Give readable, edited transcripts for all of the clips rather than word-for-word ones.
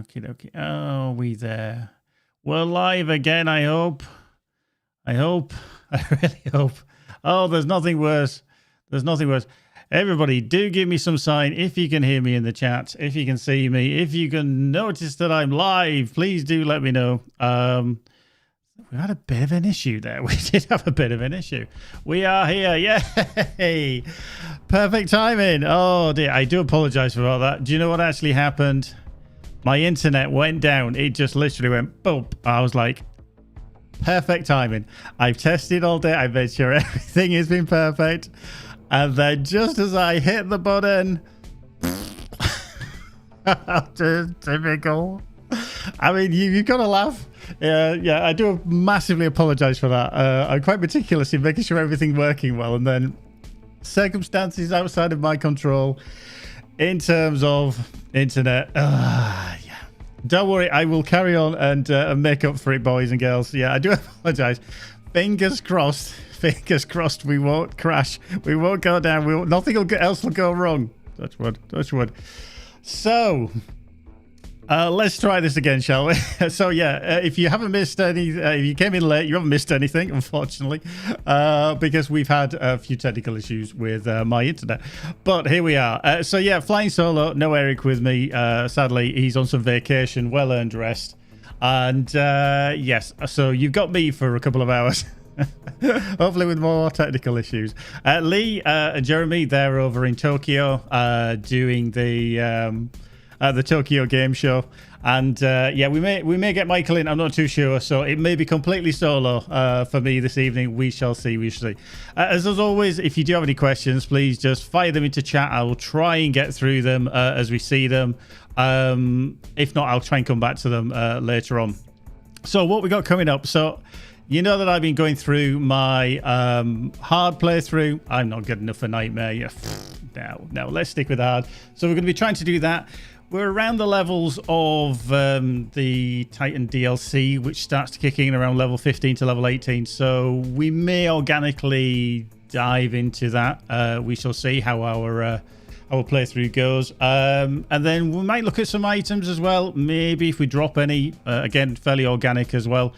Okie dokie. Oh, we there. We're live again, I hope. I really hope. Oh, there's nothing worse. There's nothing worse. Everybody, do give me some sign if you can hear me in the chat, if you can see me, if you can notice that I'm live, please do let me know. We had a bit of an issue there. We did have a bit of an issue. We are here. Yay! Perfect timing. Oh, dear. I do apologize for all that. Do you know what actually happened? My internet went down. It just literally went boom. I was like, perfect timing. I've tested all day. I made sure everything has been perfect. And then just as I hit the button, typical. I mean, you've got to laugh. Yeah, I do massively apologize for that. I'm quite meticulous in making sure everything's working well, and then circumstances outside of my control in terms of internet. Yeah. Don't worry, I will carry on and make up for it, boys and girls. Yeah, I do apologize. Fingers crossed. Fingers crossed we won't crash. We won't go down. Nothing else will go wrong. Touch wood. Touch wood. So... let's try this again, shall we? So yeah, if you haven't missed any, if you came in late, you haven't missed anything, unfortunately, because we've had a few technical issues with my internet. But here we are. So yeah, flying solo, no Eric with me. Sadly, he's on some vacation, well-earned rest. And yes, so you've got me for a couple of hours. Hopefully with more technical issues. Lee and Jeremy, they're over in Tokyo doing the Tokyo Game Show, and yeah, we may get Michael in. I'm not too sure, so it may be completely solo for me this evening. We shall see. We shall see. As always, if you do have any questions, please just fire them into chat. I will try and get through them as we see them. If not, I'll try and come back to them later on. So what we got coming up? So you know that I've been going through my hard playthrough. I'm not good enough for Nightmare. Yeah. No, let's stick with hard. So we're going to be trying to do that. We're around the levels of the Titan DLC, which starts to kick in around level 15 to level 18. So we may organically dive into that. We shall see how our playthrough goes. And then we might look at some items as well. Maybe if we drop any, again, fairly organic as well.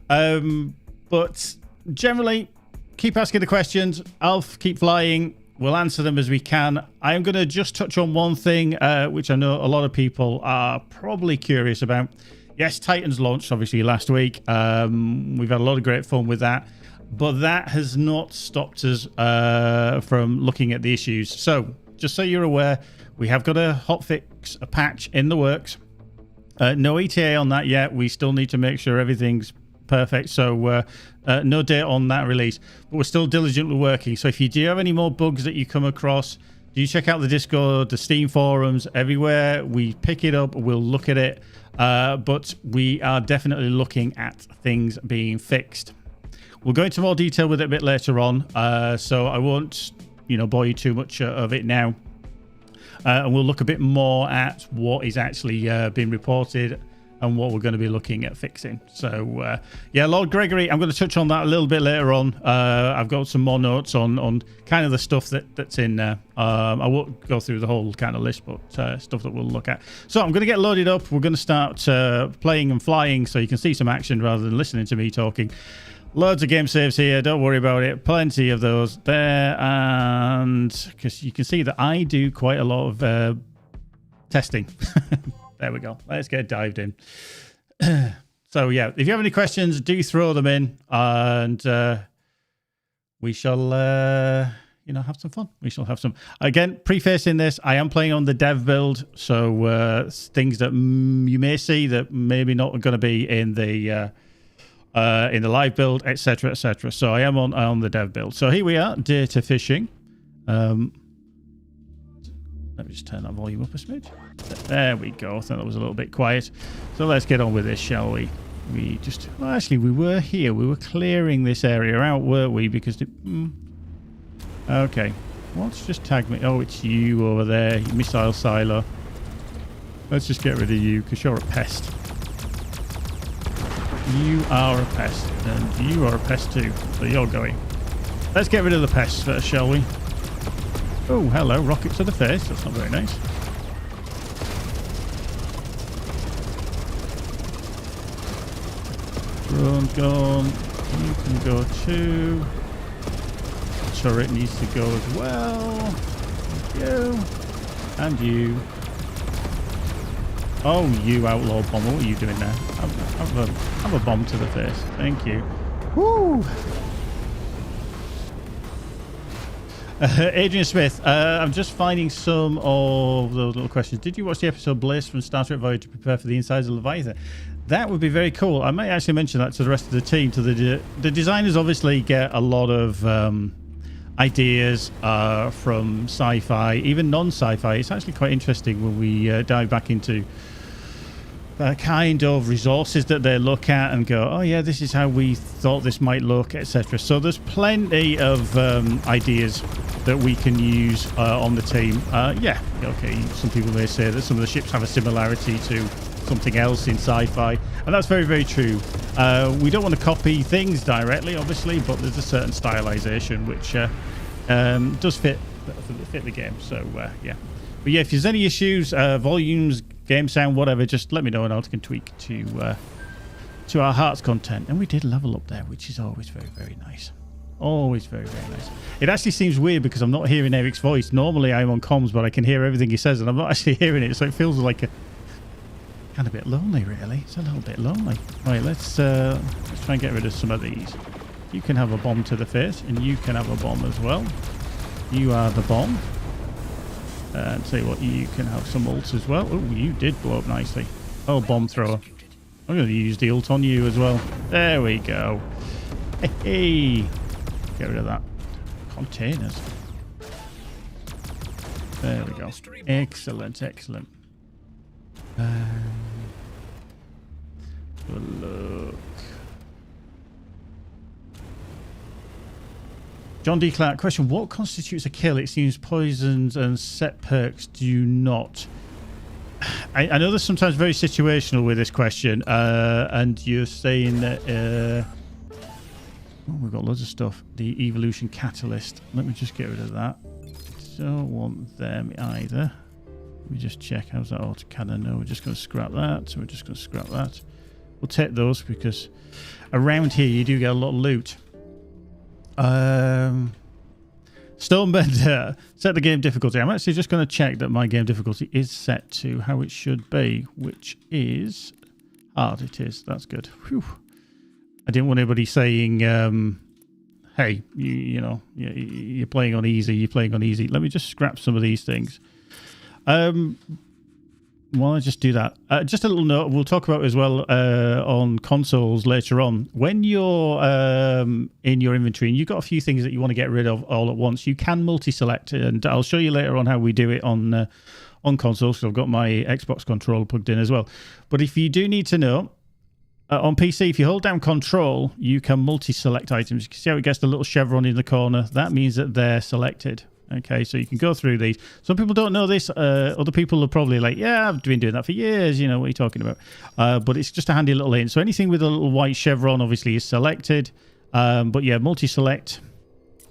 But generally, keep asking the questions. I'll keep flying. We'll answer them as we can. I am going to just touch on one thing, which I know a lot of people are probably curious about. Yes, Titans launched, obviously, last week. We've had a lot of great fun with that. But that has not stopped us from looking at the issues. So, just so you're aware, we have got a hotfix, a patch in the works. No ETA on that yet. We still need to make sure everything's perfect. So, no date on that release, but we're still diligently working. So if you do have any more bugs that you come across, do check out the Discord, the Steam forums, everywhere. We pick it up, we'll look at it, but we are definitely looking at things being fixed. We'll go into more detail with it a bit later on, so I won't bore you too much of it now, and we'll look a bit more at what is actually being reported and what we're going to be looking at fixing. So, yeah, Lord Gregory, I'm going to touch on that a little bit later on. I've got some more notes on kind of the stuff that's in there. I won't go through the whole kind of list, but stuff that we'll look at. So I'm going to get loaded up. We're going to start playing and flying so you can see some action rather than listening to me talking. Loads of game saves here. Don't worry about it. Plenty of those there. And because you can see that I do quite a lot of testing. There we go. Let's get dived in. So, yeah, if you have any questions, do throw them in, and we shall, have some fun. We shall have some. Again, prefacing this, I am playing on the dev build, so things that you may see that maybe not going to be in the live build, etc., etc. So I am on the dev build. So here we are, data fishing. Let me just turn that volume up a smidge. There we go. I thought that was a little bit quiet. So let's get on with this, shall we? Actually, we were here. We were clearing this area out, weren't we? Because okay. Let's just tag me. Oh, it's you over there, you missile silo. Let's just get rid of you because you're a pest. You are a pest, and you are a pest too. So you're going. Let's get rid of the pests first, shall we? Oh, hello, rocket to the face. That's not very nice. Drone gone. You can go too. Turret needs to go as well. Thank you. And you. Oh, you outlaw bomber. What are you doing there? Have a bomb to the face. Thank you. Woo! Adrian Smith, I'm just finding some of those little questions. Did you watch the episode Bliss from Star Trek Voyager to prepare for the insides of Leviathan? That would be very cool. I might actually mention that to the rest of the team. To the designers obviously get a lot of ideas from sci-fi, even non-sci-fi. It's actually quite interesting when we dive back into kind of resources that they look at and go, oh yeah, this is how we thought this might look, etc. So there's plenty of ideas that we can use on the team. Yeah, okay, some people may say that some of the ships have a similarity to something else in sci-fi, and that's very, very true. We don't want to copy things directly, obviously, but there's a certain stylization which does fit the game. So yeah, but yeah, if there's any issues, volumes, game sound, whatever, just let me know and I can tweak to our heart's content. And we did level up there, which is always very, very nice. Always very, very nice. It actually seems weird because I'm not hearing Eric's voice. Normally I'm on comms, but I can hear everything he says and I'm not actually hearing it. So it feels like kind of a bit lonely, really. It's a little bit lonely. Right, let's try and get rid of some of these. You can have a bomb to the face and you can have a bomb as well. You are the bomb. And tell you what, you can have some ults as well. Oh, you did blow up nicely. Oh, bomb thrower. I'm going to use the ult on you as well. There we go. Hey, get rid of that. Containers. There we go. Excellent, excellent. Look. John D. Clark, question, what constitutes a kill? It seems poisons and set perks do not. I know there's sometimes very situational with this question, and you're saying that oh, we've got loads of stuff. The evolution catalyst. Let me just get rid of that. Don't want them either. Let me just check. How's that autocannon? No, we're just going to scrap that. So we're just going to scrap that. We'll take those because around here you do get a lot of loot. Stonebender, set the game difficulty. I'm actually just going to check that my game difficulty is set to how it should be, which is hard. It is. That's good. Whew. I didn't want anybody saying, hey, you know, you're playing on easy, you're playing on easy. Let me just scrap some of these things. Well, I just do that. Just a little note, we'll talk about it as well on consoles later on. When you're in your inventory and you've got a few things that you want to get rid of all at once, you can multi-select, and I'll show you later on how we do it on consoles, because I've got my Xbox controller plugged in as well. But if you do need to know, on PC, if you hold down Control, you can multi-select items. You can see how it gets the little chevron in the corner. That means that they're selected. Okay, so you can go through these. Some people don't know this. Other people are probably like, yeah, I've been doing that for years. You know, what are you talking about? But it's just a handy little hint. So anything with a little white chevron obviously is selected. But yeah, multi-select.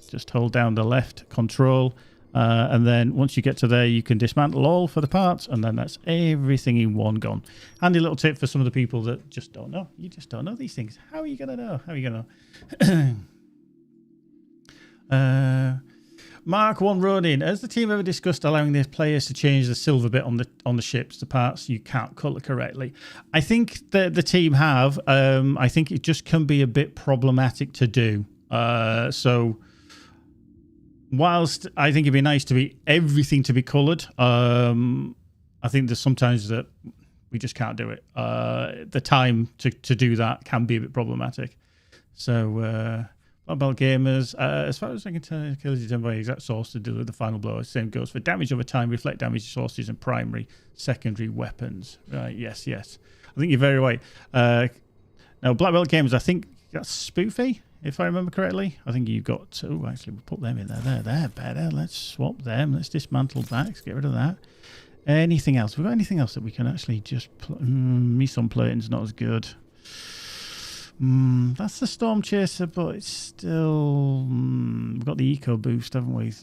Just hold down the left Control. And then once you get to there, you can dismantle all for the parts. And then that's everything in one gone. Handy little tip for some of the people that just don't know. You just don't know these things. How are you going to know? How are you going to know? Mark One Ronin, has the team ever discussed allowing the players to change the silver bit on the ships, the parts you can't colour correctly? I think that the team have. I think it just can be a bit problematic to do. So whilst I think it'd be nice to be everything to be coloured, I think there's sometimes that we just can't do it. The time to do that can be a bit problematic. So about gamers, as far as I can tell, kills is done by exact source to deliver the final blow. Same goes for damage over time, reflect damage sources, and primary, secondary weapons. Right? Yes. I think you're very right. Now, Black Belt Gamers, I think that's spoofy, if I remember correctly. I think you've got. Oh, actually, we'll put them in there. They're better. Let's swap them. Let's dismantle that. Let's get rid of that. Anything else? We've got anything else that we can actually just? Meson plating's not as good. That's the Storm Chaser, but it's still... we've got the Eco Boost, haven't we?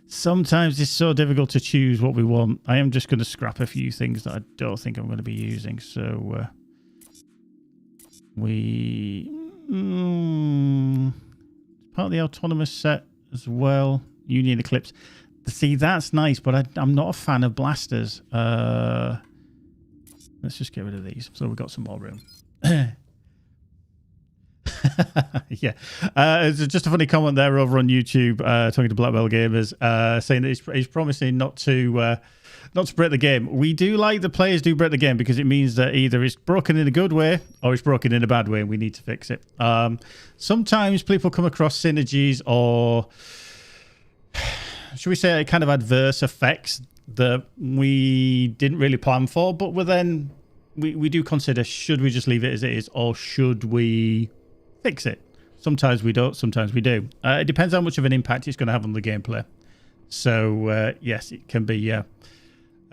Sometimes it's so difficult to choose what we want. I am just going to scrap a few things that I don't think I'm going to be using. So We part of the autonomous set as well. Union Eclipse. See, that's nice, but I'm not a fan of blasters. Let's just get rid of these. So we've got some more room. Yeah. It's just a funny comment there over on YouTube, talking to Black Belt Gamers, saying that he's promising not to break the game. We do like the players do break the game because it means that either it's broken in a good way or it's broken in a bad way and we need to fix it. Sometimes people come across synergies or, should we say, kind of adverse effects that we didn't really plan for, but we do consider, should we just leave it as it is or should we fix it? Sometimes we don't, sometimes we do. It depends how much of an impact it's going to have on the gameplay. So, yes, it can be a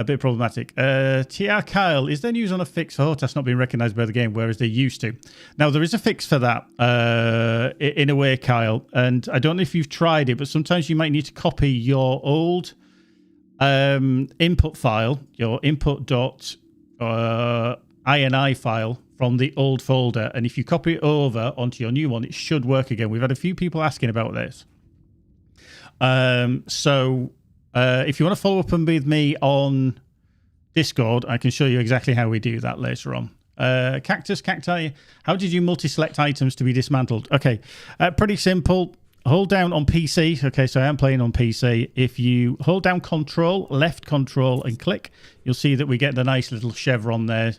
bit problematic. TR Kyle, is there news on a fix for HOTAS not being recognised by the game, whereas they used to? Now, there is a fix for that, in a way, Kyle. And I don't know if you've tried it, but sometimes you might need to copy your old input file, your input.ini file from the old folder. And if you copy it over onto your new one, it should work again. We've had a few people asking about this. If you want to follow up with me on Discord, I can show you exactly how we do that later on. Cacti, how did you multi-select items to be dismantled? Okay, pretty simple. Hold down on PC. Okay, so I am playing on PC. If you hold down Control, left Control, and click, you'll see that we get the nice little chevron there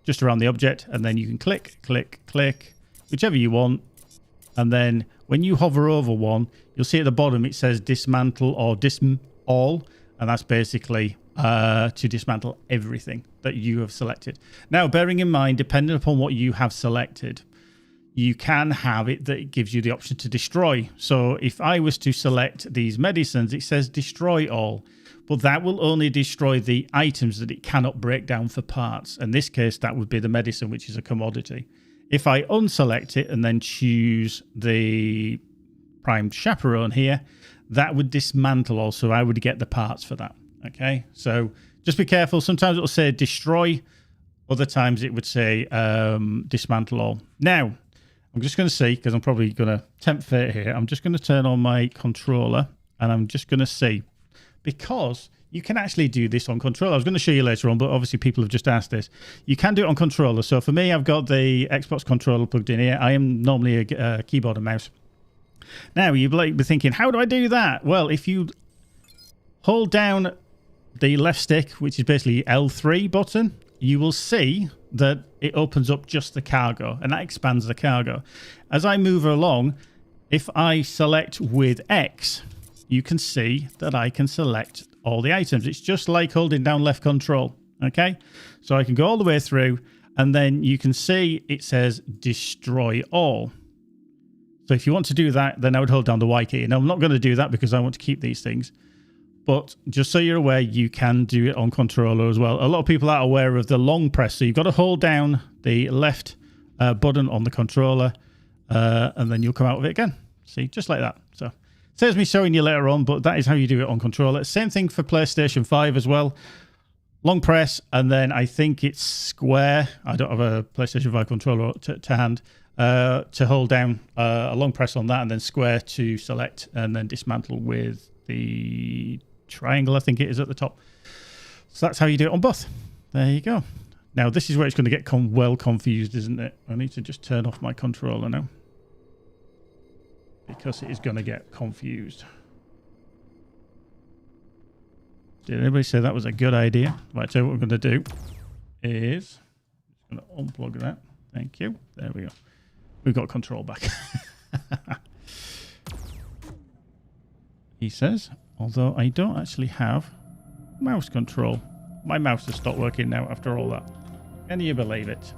just around the object. And then you can click, whichever you want. And then when you hover over one, you'll see at the bottom it says dismantle or dism all. And that's basically to dismantle everything that you have selected. Now, bearing in mind, depending upon what you have selected, you can have it that it gives you the option to destroy. So if I was to select these medicines, it says destroy all. But that will only destroy the items that it cannot break down for parts. In this case, that would be the medicine, which is a commodity. If I unselect it and then choose the primed chaperone here, that would dismantle also. I would get the parts for that. Okay, so just be careful. Sometimes it will say destroy. Other times it would say dismantle all. Now, I'm just going to see, because I'm probably going to tempt fate here. I'm just going to turn on my controller and I'm just going to see. Because you can actually do this on controller. I was going to show you later on, but obviously people have just asked this. You can do it on controller. So for me, I've got the Xbox controller plugged in here. I am normally a keyboard and mouse. Now, you might be thinking, how do I do that? Well, if you hold down the left stick, which is basically L3 button, you will see that it opens up just the cargo, and that expands the cargo. As I move along, if I select with X, you can see that I can select all the items. It's just like holding down left control, okay? So I can go all the way through, and then you can see it says destroy all. So if you want to do that, then I would hold down the Y key. Now, I'm not going to do that because I want to keep these things. But just so you're aware, you can do it on controller as well. A lot of people are aware of the long press. So you've got to hold down the left button on the controller, and then you'll come out of it again. See, just like that. So saves me showing you later on, but that is how you do it on controller. Same thing for PlayStation 5 as well. Long press, and then I think it's square. I don't have a PlayStation 5 controller to hand. To hold down a long press on that, and then square to select, and then dismantle with the triangle, I think it is at the top. So that's how you do it on both. There you go. Now, this is where it's going to get well confused, isn't it? I need to just turn off my controller now, because it is going to get confused. Did anybody say that was a good idea? Right, so what we're going to do is I'm going to unplug that. Thank you. There we go. We've got control back. He says, although I don't actually have mouse control. My mouse has stopped working now after all that. Can you believe it?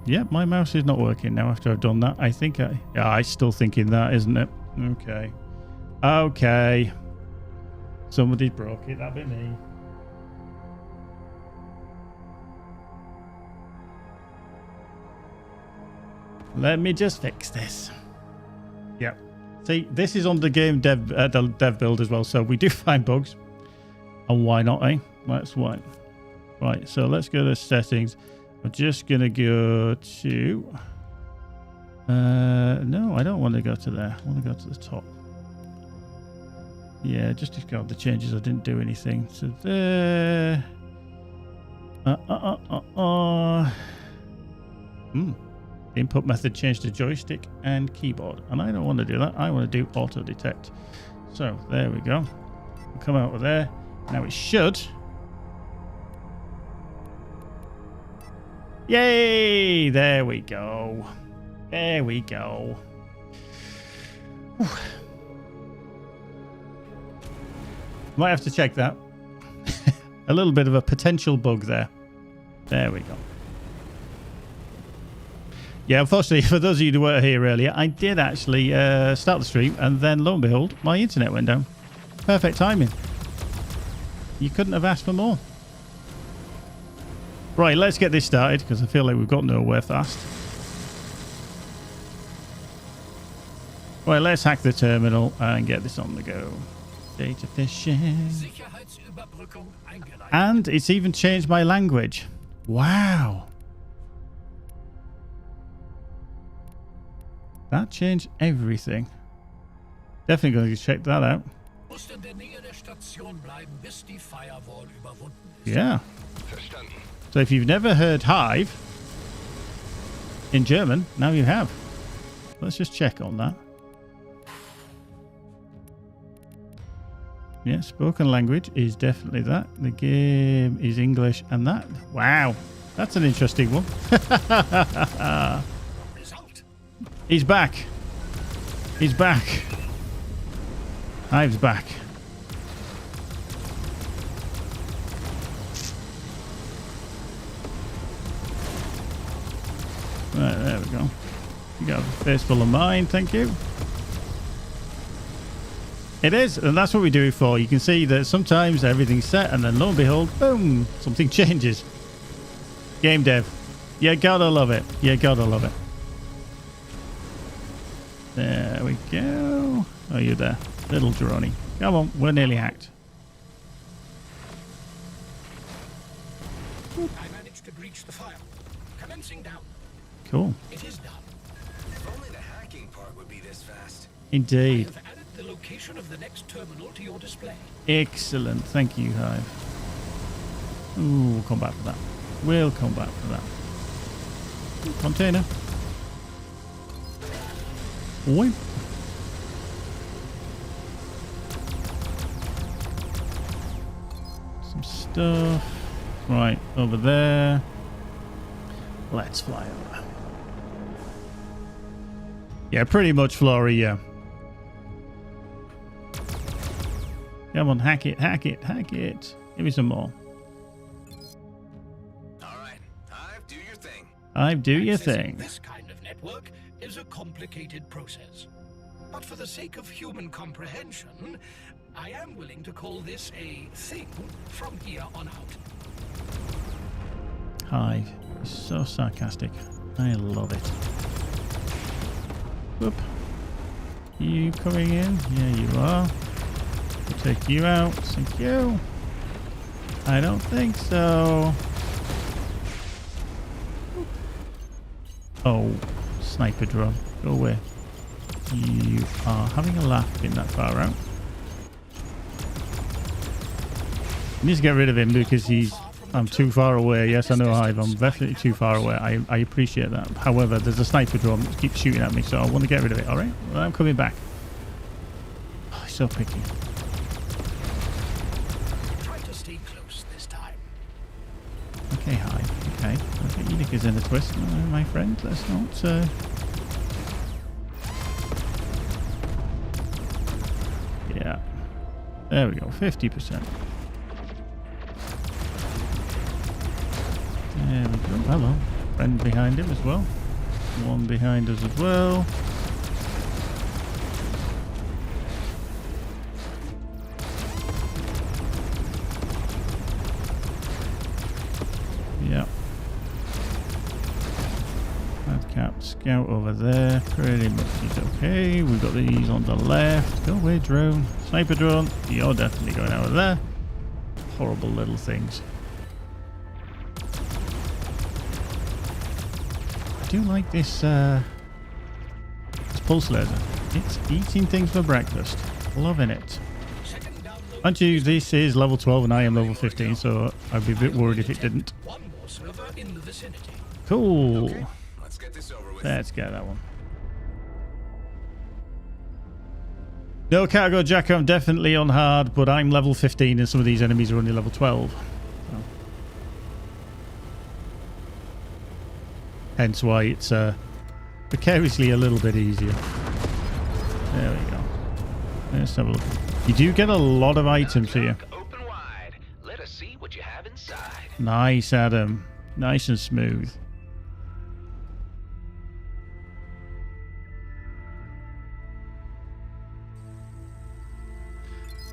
Yeah, my mouse is not working now after I've done that. I think I'm still thinking that, isn't it? Okay. Okay. Somebody broke it. That'd be me. Let me just fix this. Yeah. See, this is on the game dev build as well, so we do find bugs. And why not, eh? That's why. Right, so let's go to settings. I'm just going to go to... no, I don't want to go to there. I want to go to the top. Yeah, just discard the changes. I didn't do anything. So there... Input method changed to joystick and keyboard. And I don't want to do that. I want to do auto detect. So there we go. We'll come out of there. Now it should. Yay! There we go. There we go. Whew. Might have to check that. A little bit of a potential bug there. There we go. Yeah, unfortunately, for those of you who weren't here earlier, I did actually start the stream, and then lo and behold, my internet went down. Perfect timing. You couldn't have asked for more. Right, let's get this started, because I feel like we've got nowhere fast. Right, let's hack the terminal and get this on the go. Data fishing. And it's even changed my language. Wow. That changed everything. Definitely going to check that out. Yeah. So if you've never heard Hive in German, now you have. Let's just check on that. Yeah, spoken language is definitely that. The game is English and that. Wow. That's an interesting one. He's back. He's back. Hive's back. Right, there we go. You got a face full of mine, thank you. It is, and that's what we do it for. You can see that sometimes everything's set, and then lo and behold, boom, something changes. Game dev. You gotta love it. You gotta love it. There we go. Oh, you're there. Little Droney. Come on, we're nearly hacked. I managed to breach the file. Commencing down. Cool. It is done. If only the hacking part would be this fast. Indeed. I have added the location of the next terminal to your display. Excellent. Thank you, Hive. Ooh, we'll come back for that. We'll come back for that. Ooh, container. Oi. Some stuff. Right, over there. Let's fly over. Yeah, pretty much, Flory, yeah. Come on, hack it, hack it, hack it. Give me some more. Alright, Hive, do your thing. Hive, do your Accessing thing. This kind of network is a complicated process. But for the sake of human comprehension, I am willing to call this a thing from here on out. Hive. It's so sarcastic. I love it. Whoop. You coming in? Yeah, you are. We'll take you out. Thank you. I don't think so. Oh, sniper drone. Go away. You are having a laugh being that far out. I need to get rid of him because I'm too far away. Yes, I know, Hive. I'm definitely too far away. I appreciate that. However, there's a sniper drone that keeps shooting at me, so I want to get rid of it. All right? Well, I'm coming back. Oh, he's so picky. Try to stay close this time. Okay, Hive. Okay. Don't get your knickers in a twist, my friend. Let's not... Yeah. There we go. 50%. There we go. Hello. Friend behind him as well. One behind us as well. Yeah. Madcap scout over there. Pretty much is okay. We've got these on the left. Go away, drone. Sniper drone. You're definitely going over there. Horrible little things. I do like this, this pulse laser. It's eating things for breakfast. Loving it. Mind you, this is level 12 and I am level 15, so I'd be a bit worried if it didn't. Cool. Okay, let's get this over with. Let's get that one. No, Cargo Jack, I'm definitely on hard, but I'm level 15 and some of these enemies are only level 12. So. Hence why it's precariously a little bit easier. There we go. Let's have a look. You do get a lot of items here. Open wide. Let us see what you have inside. Nice, Adam. Nice and smooth.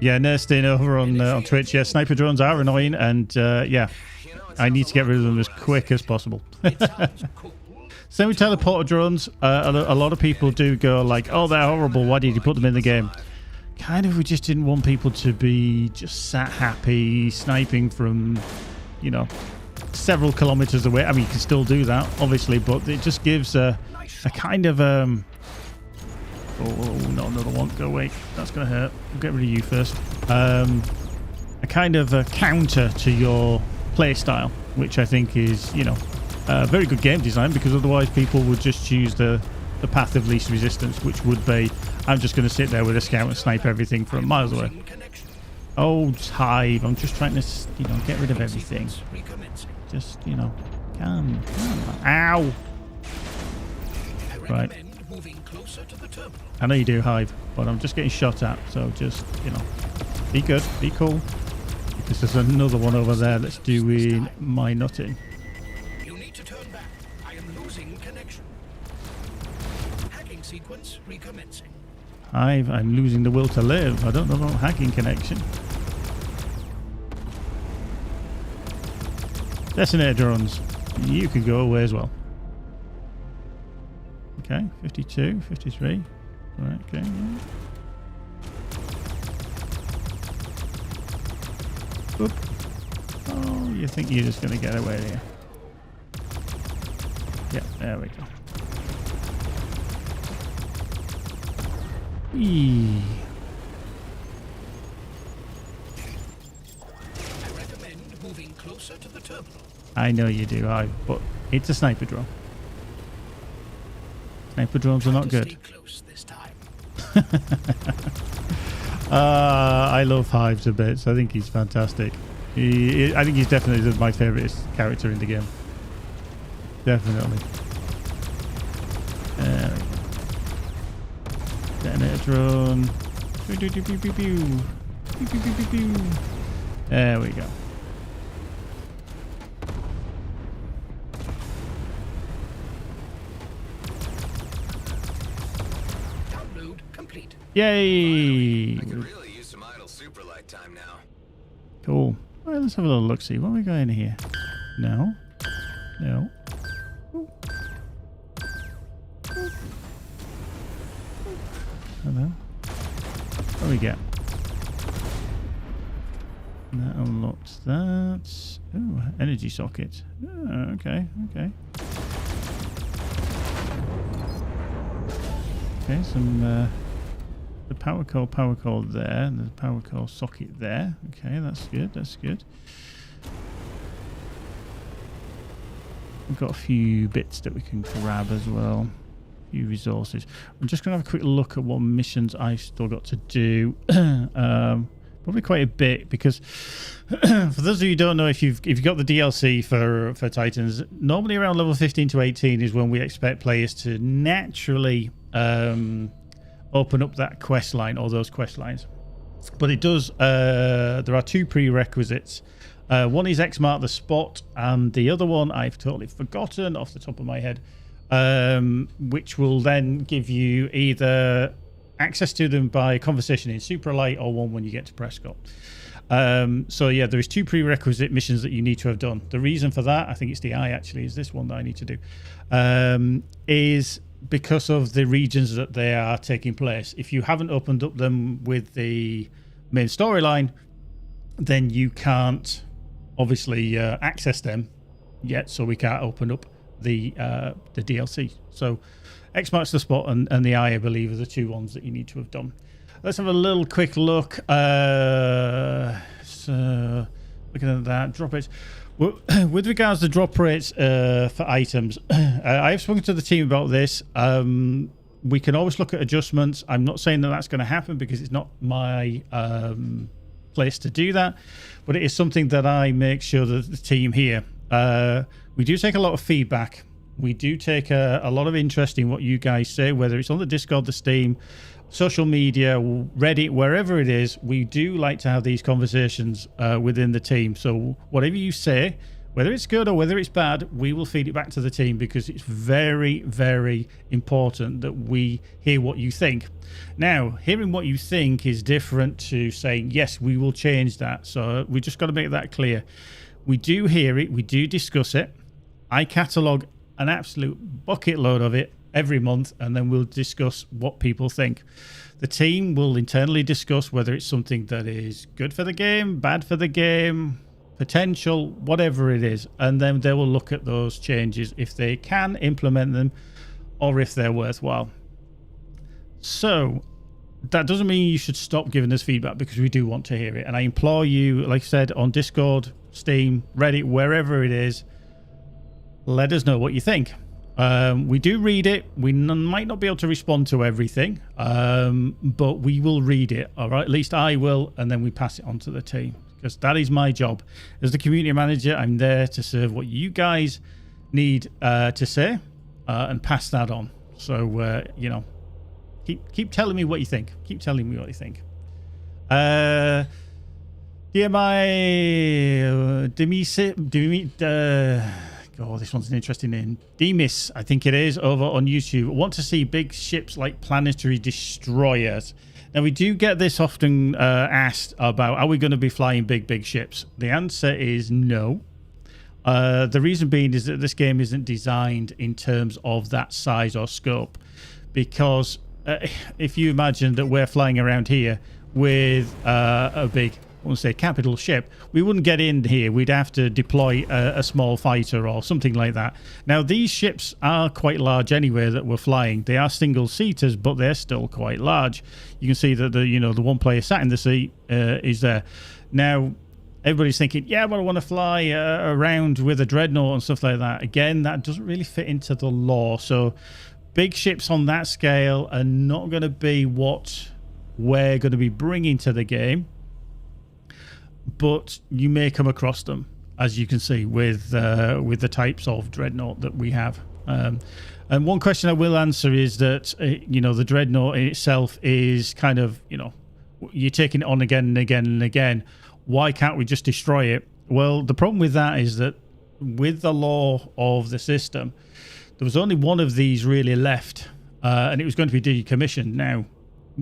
Yeah, Nurstin over on Twitch. Yeah, sniper drones are annoying, and yeah, I need to get rid of them as quick as possible. Same with teleporter drones. A lot of people do go like, "Oh, they're horrible. Why did you put them in the game?" Kind of, we just didn't want people to be just sat happy sniping from, you know, several kilometers away. I mean, you can still do that, obviously, but it just gives a kind of oh, not another one. Go away. That's going to hurt. We'll get rid of you first. A kind of a counter to your play style, which I think is, you know, very good game design, because otherwise people would just choose the path of least resistance, which would be, I'm just going to sit there with a scout and snipe everything from miles away. Oh, Hive. I'm just trying to, you know, get rid of everything. Just, you know, calm. Ow! Right. I know you do, Hive, but I'm just getting shot at, so just, you know, be good, be cool. Because there's another one over there that's doing my nutting. You need to turn back. I am losing connection. Hacking sequence recommencing. Hive, I'm losing the will to live. I don't know about hacking connection. Detonator drones. You could go away as well. Okay, 52, 53. Right, okay. Yeah. Oop. Oh, you think you're just going to get away there? Yeah, there we go. Eee. I recommend moving closer to the terminal. I know you do, but it's a sniper drone. Sniper drones are not good. Stay close this time. I love Hives a bit, so I think he's fantastic. I think he's definitely my favourite character in the game. Definitely. There we go. Detonator drone. Pew, pew, pew, pew, pew, pew. Pew, pew, pew, pew, pew. There we go. Download complete. Yay! I could really use some idle superlight time now. Cool. All right, let's have a little look. See what we got in here. No. No. Hello. What do we get? That unlocks that. Oh, energy socket. Oh, okay, okay. Okay, some the power core there, and the power core socket there. Okay, that's good, that's good. We've got a few bits that we can grab as well. A few resources. I'm just going to have a quick look at what missions I've still got to do. Probably quite a bit, because for those of you who don't know, if you've got the DLC for Titans, normally around level 15 to 18 is when we expect players to naturally open up that quest line, or those quest lines. But it does, there are two prerequisites. One is X mark the spot, and the other one I've totally forgotten off the top of my head, which will then give you either access to them by conversation in Supralight, or one when you get to Prescott. So yeah, there is two prerequisite missions that you need to have done. The reason for that, I think it's the eye actually, is this one that I need to do, is because of the regions that they are taking place. If you haven't opened up them with the main storyline, then you can't obviously access them yet, so we can't open up the DLC. So X marks the spot and the eye, I believe, are the two ones that you need to have done. Let's have a little quick look. So looking at that drop rates. With regards to drop rates for items, I have spoken to the team about this. We can always look at adjustments. I'm not saying that that's going to happen because it's not my place to do that, but it is something that I make sure that the team here. We do take a lot of feedback. We do take a lot of interest in what you guys say, whether it's on the Discord, the Steam, social media, Reddit, wherever it is. We do like to have these conversations within the team. So whatever you say, whether it's good or whether it's bad, we will feed it back to the team because it's very, very important that we hear what you think. Now, hearing what you think is different to saying, yes, we will change that. So we just got to make that clear. We do hear it. We do discuss it. I catalogue an absolute bucket load of it every month, and then we'll discuss what people think. The team will internally discuss whether it's something that is good for the game, bad for the game, potential, whatever it is, and then they will look at those changes if they can implement them or if they're worthwhile. So that doesn't mean you should stop giving us feedback because we do want to hear it, and I implore you, like I said, on Discord, Steam, Reddit, wherever it is, let us know what you think. We do read it. We might not be able to respond to everything, but we will read it, all right? At least I will, and then we pass it on to the team because that is my job. As the community manager, I'm there to serve what you guys need to say and pass that on. So, you know, keep telling me what you think. Keep telling me what you think. Oh, this one's an interesting name. Demis, I think it is, over on YouTube. I want to see big ships like planetary destroyers. Now, we do get this often asked about, are we going to be flying big ships? The answer is no. The reason being is that this game isn't designed in terms of that size or scope. Because if you imagine that we're flying around here with a big, I want to say capital ship, we wouldn't get in here. We'd have to deploy a small fighter or something like that. Now, these ships are quite large anyway that we're flying. They are single-seaters, but they're still quite large. You can see that the one player sat in the seat is there. Now, everybody's thinking, yeah, but I want to fly around with a Dreadnought and stuff like that. Again, that doesn't really fit into the lore. So big ships on that scale are not going to be what we're going to be bringing to the game. But you may come across them, as you can see, with the types of Dreadnought that we have. And one question I will answer is that, the Dreadnought in itself is kind of, you're taking it on again and again and again. Why can't we just destroy it? Well, the problem with that is that with the lore of the system, there was only one of these really left, and it was going to be decommissioned. Now,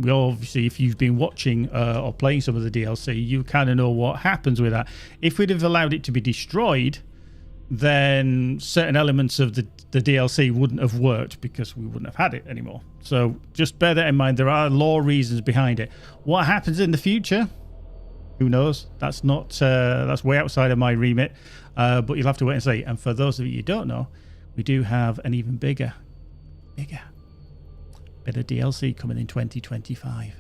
obviously, if you've been watching or playing some of the DLC, you kind of know what happens with that. If we'd have allowed it to be destroyed, then certain elements of the DLC wouldn't have worked because we wouldn't have had it anymore. So just bear that in mind. There are lore reasons behind it. What happens in the future? Who knows? That's not that's way outside of my remit, but you'll have to wait and see. And for those of you who don't know, we do have an even bigger bit of DLC coming in 2025.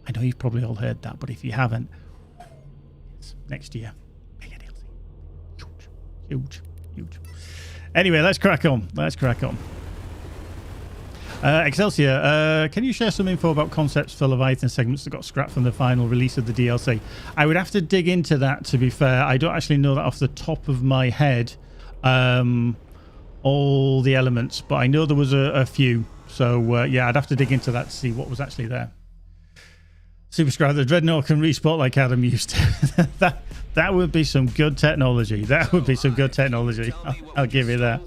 I know you've probably all heard that, but if you haven't, it's next year. Bigger DLC. Huge. Anyway, let's crack on. Excelsior, can you share some info about concepts for Leviathan segments that got scrapped from the final release of the DLC? I would have to dig into that, to be fair. I don't actually know that off the top of my head, all the elements, but I know there was a few. So, yeah, I'd have to dig into that to see what was actually there. Superscribe, the Dreadnought can respot like Adam used to. that would be some good technology. I'll give you that.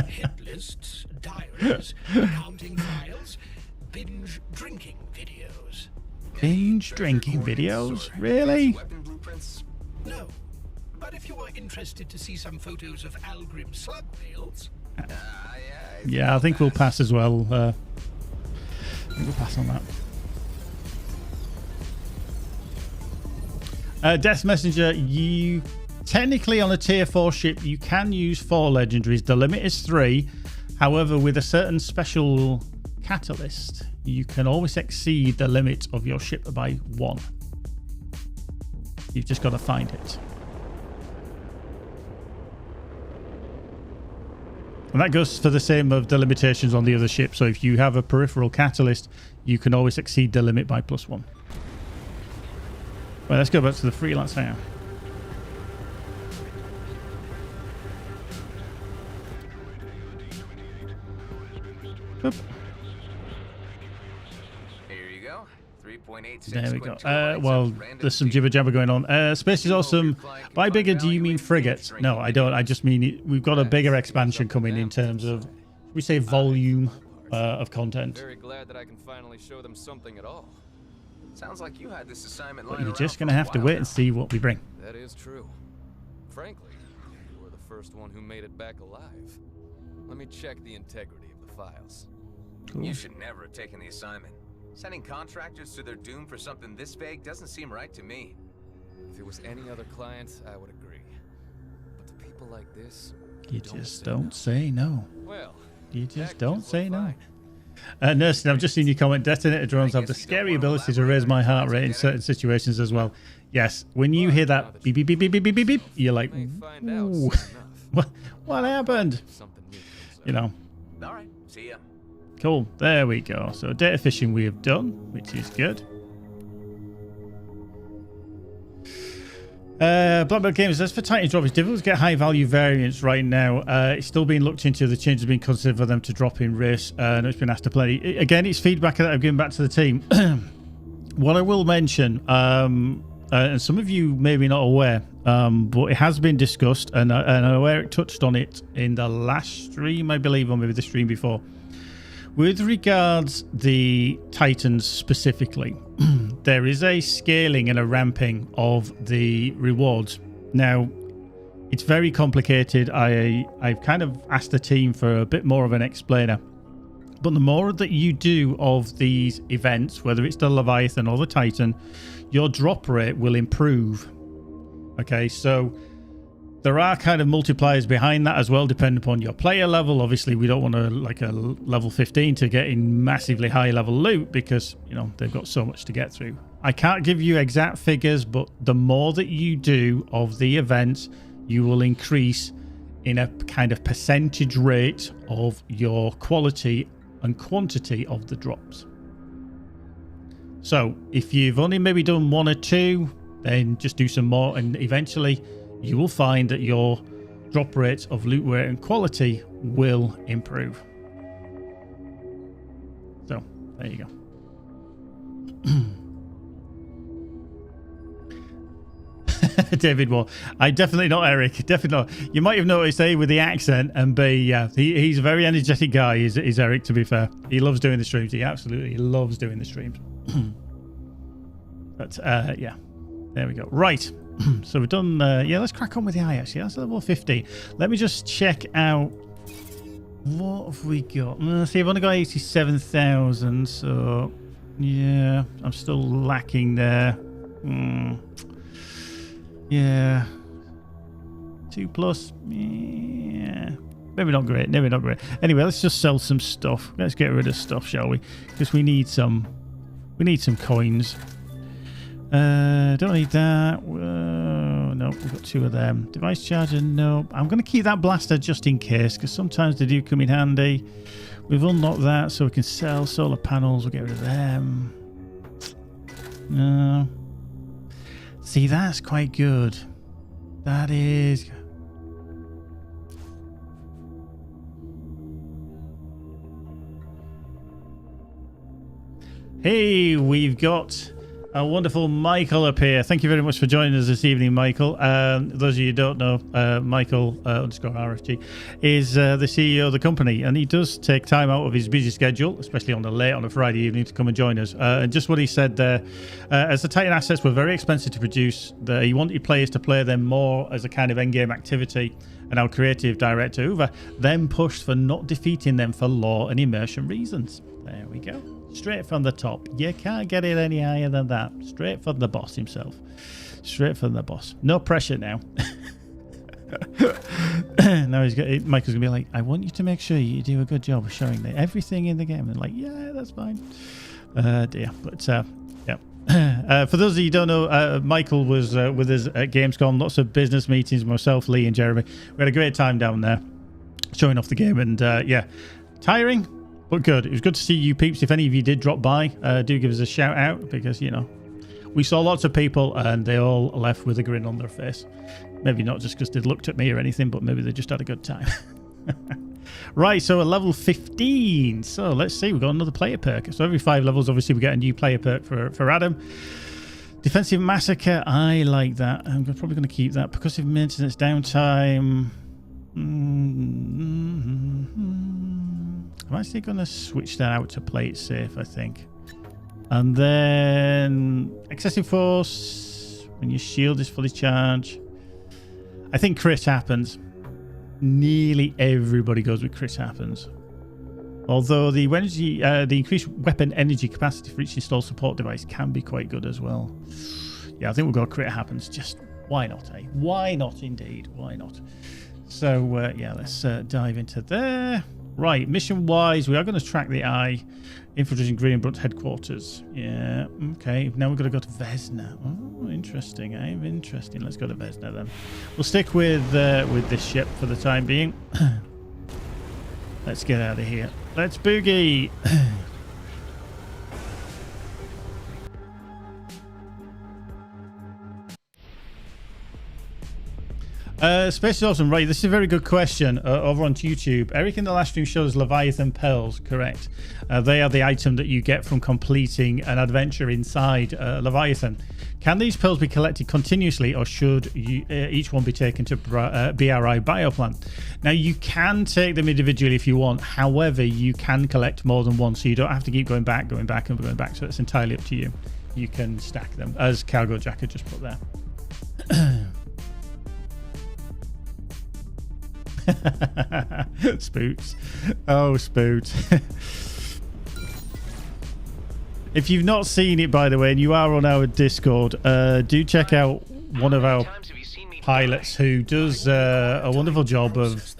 Hit lists, diaries, counting files, binge drinking videos. Binge drinking videos? Really? Weapon blueprints? No. But if you are interested to see some photos of Algrim slug whales... Yeah, I think we'll pass as well. I think we'll pass on Death Messenger, you technically on a tier 4 ship, you can use 4 legendaries. The limit is 3. However, with a certain special catalyst, you can always exceed the limit of your ship by 1. You've just got to find it. And that goes for the same of the limitations on the other ship. So if you have a peripheral catalyst, you can always exceed the limit by +1. Well, let's go back to the freelance hangar. Oop. Here you go. 3.86. There we go. Well, there's some jibber jabber going on. Space is awesome. By bigger, do you mean frigates? No, I don't. I just mean we've got a bigger expansion coming in terms of, we say, volume of content. Very glad that I can finally show them something at all. Sounds like you had this assignment But lying you're around just for going to a have to while wait now. and see what we bring. That is true. Frankly, you were the first one who made it back alive. Let me check the integrity of the files. Cool. You should never have taken the assignment. Sending contractors to their doom for something this vague doesn't seem right to me. If it was any other client, I would agree. But to people like this, You just don't say no. Well, You just packages don't look say no. fine. Nursing, I've just seen your comment. Detonator drones have the scary ability to raise my heart rate in certain situations as well. Yes, when you hear that beep, beep, beep, beep, beep, beep, beep, beep, you're like, May find out ooh, soon enough. what happened? Something new comes up. You know, All right, see ya. cool. There we go. So data fishing we have done, which is good. Black Belt Games says for Titan drop, it's difficult to get high value variants right now. It's still being looked into. The changes being considered for them to drop in race. And it's been asked to play. Again, it's feedback that I've given back to the team. What I will mention, and some of you may be not aware, but it has been discussed, and I'm aware it touched on it in the last stream, I believe, or maybe the stream before. With regards the Titans specifically, there is a scaling and a ramping of the rewards. Now, it's very complicated. I've kind of asked the team for a bit more of an explainer. But the more that you do of these events, whether it's the Leviathan or the Titan, your drop rate will improve. Okay, so there are kind of multipliers behind that as well, depending upon your player level. Obviously, we don't want to like a level 15 to get in massively high level loot because, you know, they've got so much to get through. I can't give you exact figures, but the more that you do of the events, you will increase in a kind of percentage rate of your quality and quantity of the drops. So if you've only maybe done 1 or 2, then just do some more, and eventually you will find that your drop rates of loot rate and quality will improve. So there you go. David Moore. I definitely not Eric. Definitely not. You might have noticed A, with the accent, and B, yeah, he's a very energetic guy, is Eric, to be fair. He loves doing the streams. He absolutely loves doing the streams. But yeah, there we go. Right. So we've done, yeah, let's crack on with the eye, actually. That's level 50. Let me just check out, what have we got? See, I've only got 87,000, so yeah, I'm still lacking there. Yeah. 2+, yeah. Maybe not great, maybe not great. Anyway, let's just sell some stuff. Let's get rid of stuff, shall we? Because we need some coins. Don't need that. Whoa, no, we've got 2 of them. Device charger, no. I'm going to keep that blaster just in case, because sometimes they do come in handy. We've unlocked that, so we can sell solar panels. We'll get rid of them. No. See, that's quite good. That is... Hey, we've got a wonderful Michael up here. Thank you very much for joining us this evening, Michael. Those of you who don't know, Michael _RFG is the CEO of the company, and he does take time out of his busy schedule, especially on a Friday evening, to come and join us. And just what he said there, as the Titan assets were very expensive to produce, he wanted players to play them more as a kind of endgame activity, and our creative director, Uwe, then pushed for not defeating them for lore and immersion reasons. There we go. Straight from the top. You can't get it any higher than that. Straight from the boss himself. Straight from the boss. No pressure now. Now Michael's gonna be like, I want you to make sure you do a good job of showing me everything in the game. And like, yeah, that's fine. Dear, but yeah. For those of you who don't know, Michael was with us at Gamescom. Lots of business meetings. Myself, Lee, and Jeremy. We had a great time down there, showing off the game. And yeah, tiring, but good. It was good to see you peeps. If any of you did drop by, do give us a shout out, because you know we saw lots of people and they all left with a grin on their face. Maybe not just because they looked at me or anything, but maybe they just had a good time. Right, so at level 15. So let's see, we've got another player perk. So every 5 levels, obviously, we get a new player perk for Adam. Defensive Massacre, I like that. I'm probably going to keep that. Percussive Maintenance Downtime. I'm actually going to switch that out to play it safe, I think. And then Excessive Force, when your shield is fully charged. I think crit happens. Nearly everybody goes with crit happens. Although the energy, the increased weapon energy capacity for each installed support device can be quite good as well. Yeah, I think we'll go crit happens. Just why not, eh? Why not, indeed? Why not? So yeah, let's dive into there. Right, mission-wise, we are going to track the eye. Infiltrating Greenbrunt headquarters. Yeah, okay. Now we're going to go to Vesna. Oh, interesting, eh? Interesting. Let's go to Vesna then. We'll stick with this ship for the time being. Let's get out of here. Let's boogie. Space is awesome. Right, this is a very good question over on YouTube. Eric in the last stream shows Leviathan Pearls, correct? They are the item that you get from completing an adventure inside Leviathan. Can these pearls be collected continuously, or should each one be taken to BRI Bioplant? Now, you can take them individually if you want. However, you can collect more than one, so you don't have to keep going back and going back. So it's entirely up to you. You can stack them, as Cargo Jack had just put there. Spoots. Oh, Spoot. If you've not seen it, by the way, and you are on our Discord, do check out one of our pilots who does a wonderful job of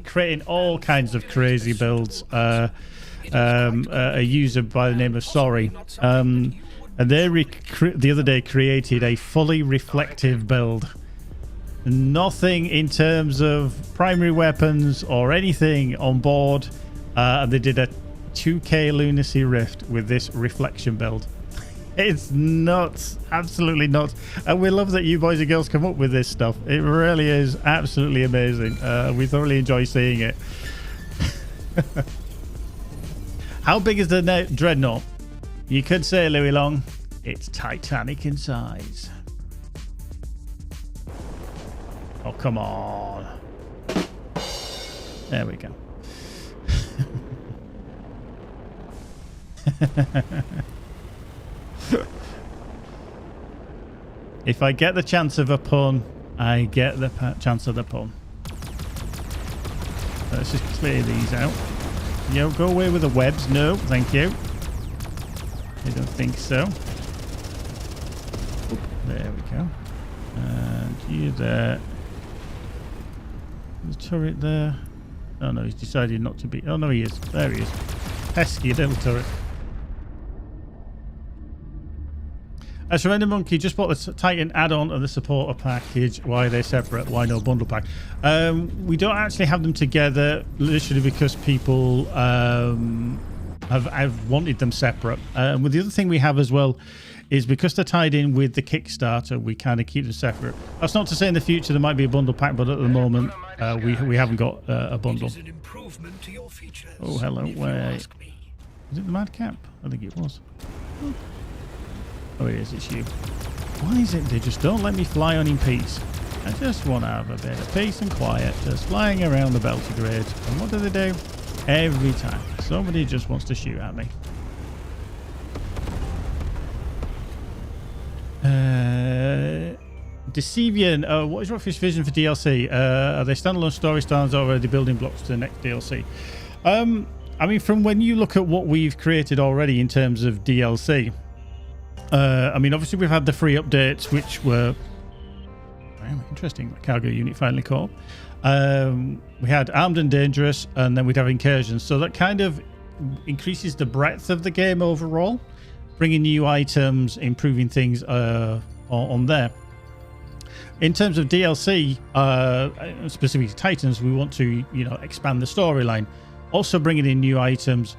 creating all kinds of crazy builds. A user by the name of Sorry. And they the other day created a fully reflective build. Nothing in terms of primary weapons or anything on board. And they did a 2K Lunacy Rift with this reflection build. It's nuts. Absolutely nuts. And we love that you boys and girls come up with this stuff. It really is absolutely amazing. We thoroughly enjoy seeing it. How big is the Dreadnought? You could say, Louis Long, it's Titanic in size. Oh, come on. There we go. If I get the chance of a pun, I get the chance of the pun. Let's just clear these out. Yo, go away with the webs. No, thank you. I don't think so. Oop, there we go. And you there. The turret there. Oh no, he's decided not to be. Oh no, he is. There he is. Pesky little turret. Surrender Monkey just bought the Titan add-on of the supporter package. Why are they separate? Why no bundle pack? We don't actually have them together, literally because people have wanted them separate. With the other thing we have as well is because they're tied in with the Kickstarter, we kind of keep them separate. That's not to say in the future there might be a bundle pack, but at the moment we haven't got a bundle. Oh, hello. Wait. Is it the Madcap? I think it was. Oh, it is. It's you. Why is it they just don't let me fly on in peace? I just want to have a bit of peace and quiet, just flying around the Belgrade. And what do they do? Every time. Somebody just wants to shoot at me. Decevian, what is Rockfish vision for DLC? Are they standalone story styles or are they building blocks to the next DLC? I mean, from when you look at what we've created already in terms of DLC, I mean, obviously we've had the free updates, which were very interesting. The cargo unit finally caught. We had Armed and Dangerous, and then we'd have Incursions. So that kind of increases the breadth of the game overall, bringing new items, improving things on there. In terms of DLC, specifically Titans, we want to, expand the storyline, also bringing in new items.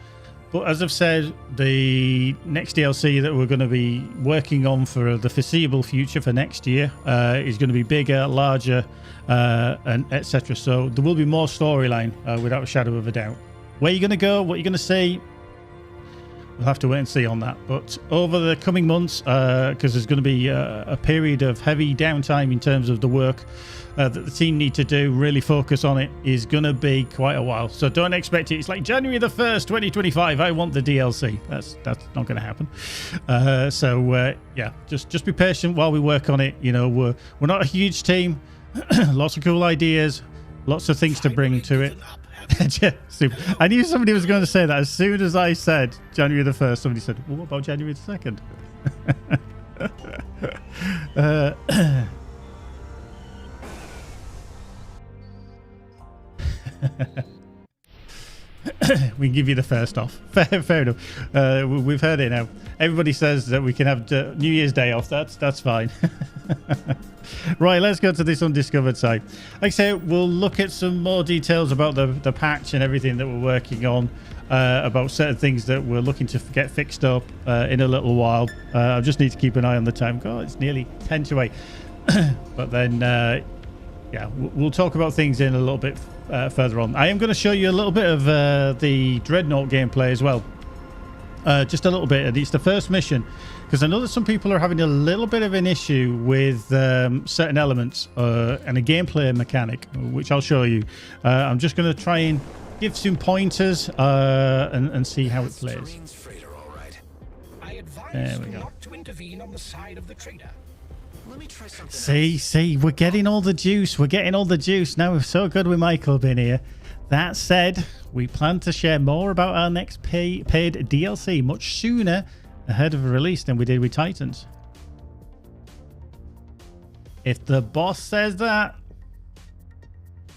But as I've said, the next DLC that we're going to be working on for the foreseeable future for next year is going to be bigger, larger, and etc. So there will be more storyline without a shadow of a doubt. Where you're going to go, what you're going to see, we'll have to wait and see on that. But over the coming months, because there's going to be a period of heavy downtime in terms of the work that the team need to do, really focus on it, is going to be quite a while. So don't expect it. It's like January the 1st, 2025. I want the DLC. That's not going to happen. Yeah, just be patient while we work on it. We're not a huge team. Lots of cool ideas. Lots of things to bring to it. Super. I knew somebody was going to say that. As soon as I said January the 1st, somebody said, well, what about January the 2nd? We can give you the first off. Fair enough. We've heard it now. Everybody says that we can have New Year's Day off. That's fine. Right, let's go to this undiscovered site. Like I say, we'll look at some more details about the patch and everything that we're working on, about certain things that we're looking to get fixed up in a little while. I just need to keep an eye on the time. God, it's nearly 10 to 8. But then, yeah, we'll talk about things in a little bit further on. I am going to show you a little bit of the Dreadnought gameplay as well. Just a little bit. And it's the first mission, because I know that some people are having a little bit of an issue with certain elements and a gameplay mechanic, which I'll show you. I'm just going to try and give some pointers and see how it plays. There we go. Not to intervene on the side of the trader. Let me try something See, we're getting all the juice. We're getting all the juice. Now we're so good with Michael being here. That said, we plan to share more about our next paid DLC much sooner ahead of a release than we did with Titans. If the boss says that,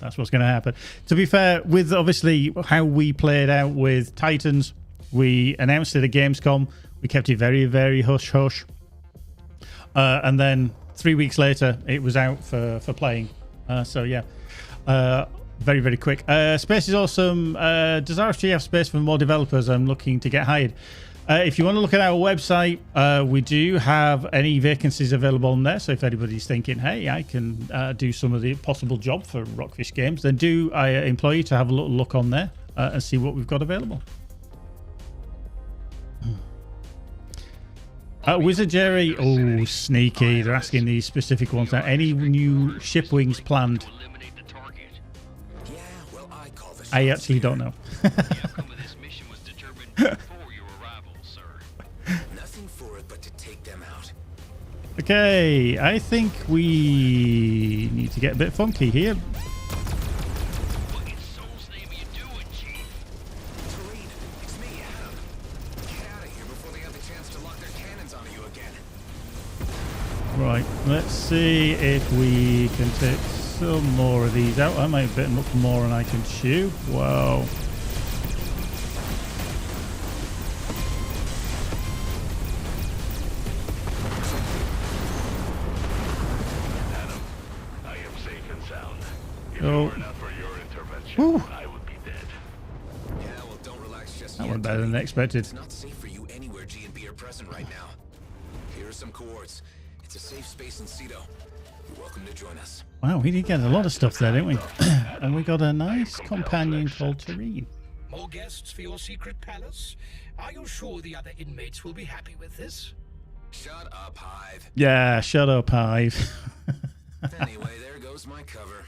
that's what's going to happen. To be fair, with obviously how we played out with Titans, we announced it at Gamescom. We kept it very, very hush-hush. And then 3 weeks later, it was out for playing. So, yeah. Very, very quick. Space is awesome. Does RFG have space for more developers? I'm looking to get hired. If you want to look at our website, we do have any vacancies available on there. So if anybody's thinking, hey, I can do some of the possible job for Rockfish Games, then I implore you to have a little look on there and see what we've got available. Wizard Jerry, oh, sneaky. They're asking these specific ones now. Any new ship wings planned? I actually don't know. Okay, I think we need to get a bit funky here. What in soul's name are you doing, Chief? Tareen, it's me, Adam. Get out of here before they have the chance to lock their cannons onto you again. Right, let's see if we can take some more of these out. I might bit much more than I can chew. Wow. Adam, I am safe and sound. If Oh. it were not for your intervention, Whew. I would be dead. Yeah, well, don't relax just That yet. went better than expected. It's not safe for you anywhere G&B are present right now. Here are some coords. It's a safe space in Cedo. You're welcome to join us. Wow, we did get a lot of stuff there, didn't we? And we got a nice companion called Tareen. More guests for your secret palace? Are you sure the other inmates will be happy with this? Shut up, Hive. Yeah, shut up, Hive. Anyway, there goes my cover.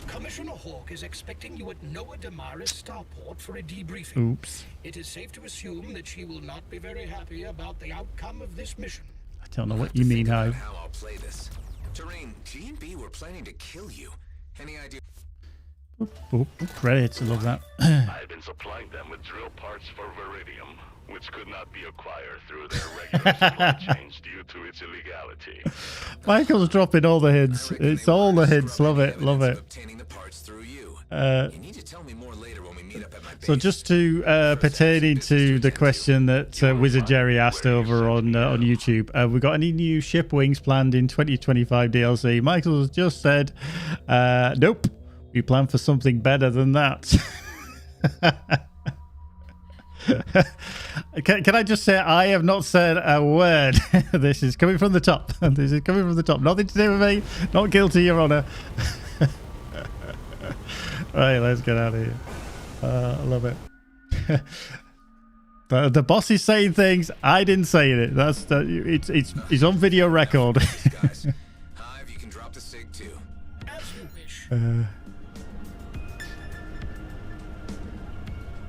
Commissioner Hawk is expecting you at Noah Damaris starport for a debriefing. Oops. It is safe to assume that she will not be very happy about the outcome of this mission. I don't know what you mean, Hive. How I'll play this. Tareen, G&B were planning to kill you. Any idea? Oh, credits. I love that. I've been supplying them with drill parts for Viridium, which could not be acquired through their regular supply chains due to its illegality. Michael's dropping all the hints. It's all the hints. Love it. Love it. Obtaining the parts through you. You need to tell me more later when we meet up at my base. So just to pertaining to the question that Wizard Jerry asked over on YouTube, we got any new ship wings planned in 2025 DLC? Michael's just said, nope. We plan for something better than that. Can I just say I have not said a word? This is coming from the top. This is coming from the top. Nothing to do with me. Not guilty, Your Honor. Right, let's get out of here. I love it. The boss is saying things. I didn't say it. It's on video record. Guys, Hive, you can drop the sig too. As you wish.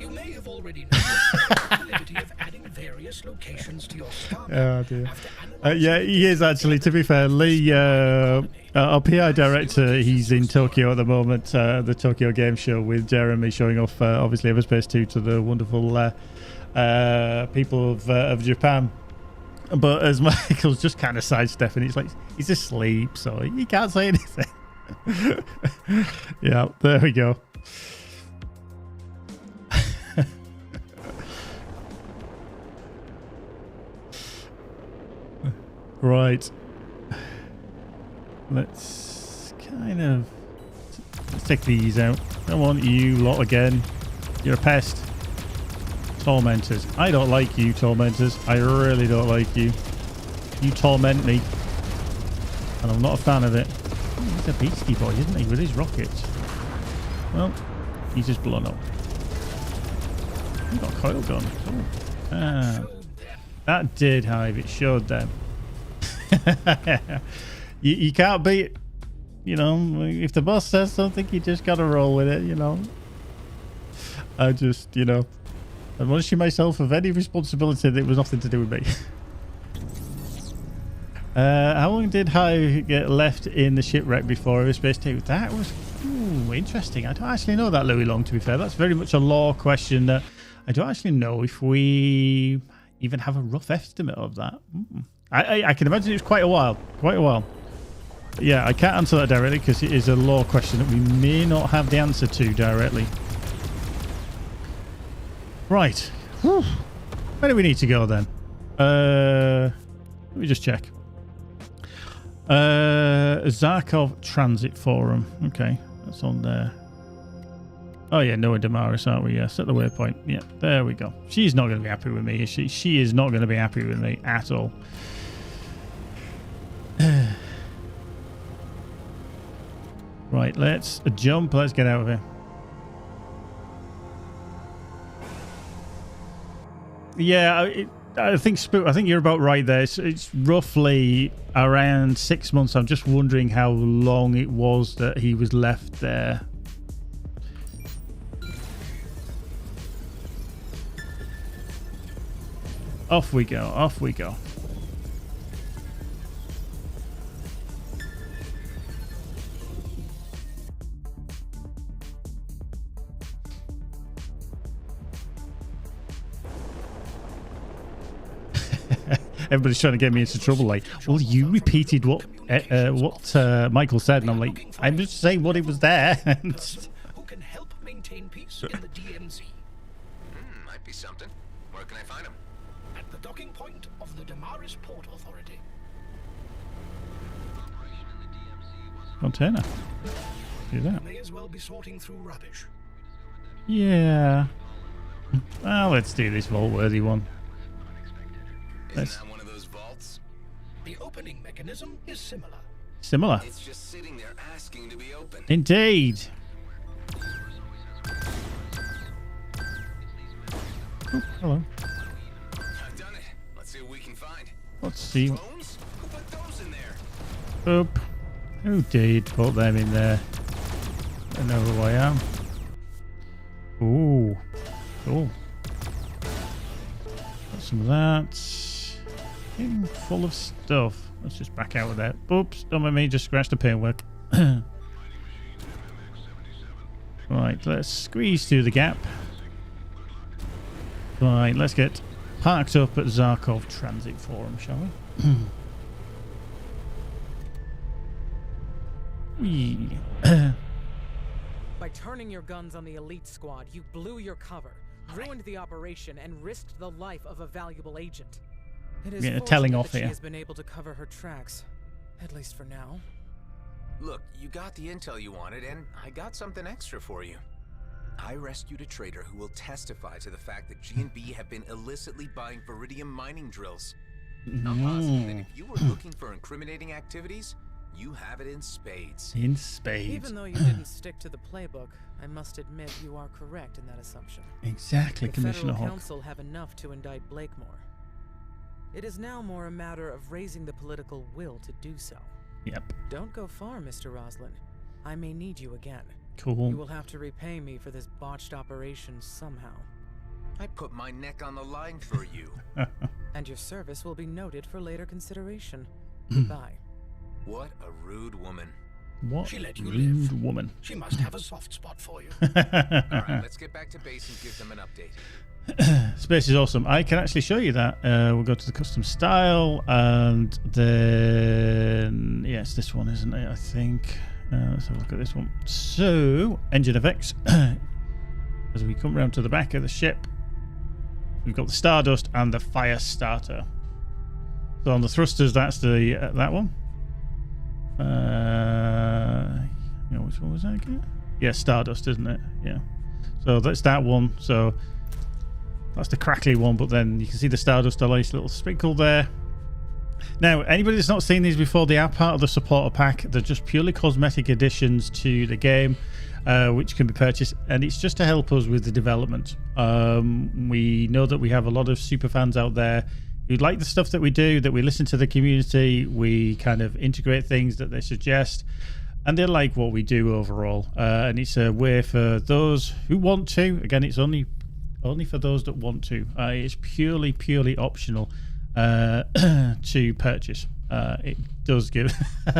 You may have already noticed the possibility of adding various locations to your star map. Oh dear. After analyzing Yeah, he is actually. To be fair, Lee, our PI director, he's in Tokyo at the moment, the Tokyo Game Show with Jeremy, showing off obviously EVERSPACE 2 to the wonderful people of Japan. But as Michael's just kind of sidestepping, it's like he's asleep, so he can't say anything. Yeah, there we go. Right. Let's take these out. I don't want you lot again. You're a pest. Tormentors. I don't like you, tormentors. I really don't like you. You torment me. And I'm not a fan of it. He's a beastie boy, isn't he, with his rockets? Well, he's just blown up. He got a coil gun. Cool. Ah, that did, Hive. It showed them. You can't beat, you know, if the boss says something, you just gotta roll with it, you know. I just, you know, admonishing myself of any responsibility that was nothing to do with me. How long did Hive get left in the shipwreck before EVERSPACE 2? That was interesting. I don't actually know that, Louis Long, to be fair. That's very much a lore question that I don't actually know if we even have a rough estimate of that. I can imagine it was quite a while. But yeah, I can't answer that directly because it is a lore question that we may not have the answer to directly. Right. Whew. Where do we need to go then? Let me just check. Zarkov Transit Forum. Okay, that's on there. Oh yeah, Noah Damaris, aren't we? Yeah, set the waypoint. Yeah, there we go. She's not going to be happy with me, is she? She is not going to be happy with me at all. Right, let's jump. Let's get out of here. Yeah, I think you're about right there. It's roughly around 6 months. I'm just wondering how long it was that he was left there. Off we go. Off we go. Everybody's trying to get me into trouble. Like, well, you repeated what Michael said, and I'm like, I'm just saying what it was there. Who can help maintain peace in the DMZ? Might be something. Where can I find him? At the docking point of the Damaris Port Authority. Container. Do that. May as well be sorting through rubbish. Yeah. Well, let's do this vault-worthy one. Isn't that one of those vaults? The opening mechanism is similar. Similar. It's just sitting there asking to be opened. Indeed. Oh, hello. I've done it. Let's see what we can find. Let's see. Phones? Who put those in there? Oop. Who did put them in there? I know who I am. Ooh. Cool. Got some of that. Full of stuff. Let's just back out of that. Oops. Don't mind me. Just scratch the paintwork. Right, let's squeeze through the gap. Right, let's get parked up at Zarkov Transit Forum, shall we? Whee. By turning your guns on the elite squad, you blew your cover, ruined the operation, and risked the life of a valuable agent. It is Getting a telling fortunate off that she here. has been able to cover her tracks, at least for now. Look, you got the intel you wanted, and I got something extra for you. I rescued a trader who will testify to the fact that G&B have been illicitly buying Viridium mining drills. I'm positive that if you were looking for incriminating activities, you have it in spades. In spades. Even though you didn't stick to the playbook, I must admit you are correct in that assumption. Exactly, The Commissioner Federal Hawk. Council have enough to indict Blakemore. It is now more a matter of raising the political will to do so. Yep. Don't go far, Mr. Roslin. I may need you again. Cool. You will have to repay me for this botched operation somehow. I put my neck on the line for you. And your service will be noted for later consideration. Goodbye. What a rude woman. What She let you rude live. woman. She must have a soft spot for you. Alright, let's get back to base and give them an update. Space is awesome. I can actually show you that. We'll go to the custom style, and then yes, this one, isn't it? I think. Let's have a look at this one. So, engine effects. As we come round to the back of the ship, we've got the Stardust and the Fire Starter. So on the thrusters, that's the that one. You know, which one was that again? Yeah, Stardust, isn't it? Yeah. So that's that one. So that's the crackly one, but then you can see the Stardust, a nice little sprinkle there. Now, anybody that's not seen these before, they are part of the supporter pack. They're just purely cosmetic additions to the game, which can be purchased, and it's just to help us with the development. We know that we have a lot of super fans out there who like the stuff that we do, that we listen to the community, we kind of integrate things that they suggest, and they like what we do overall. And it's a way for those who want to. Again, it's only for those that want to. It's purely optional to purchase. It does give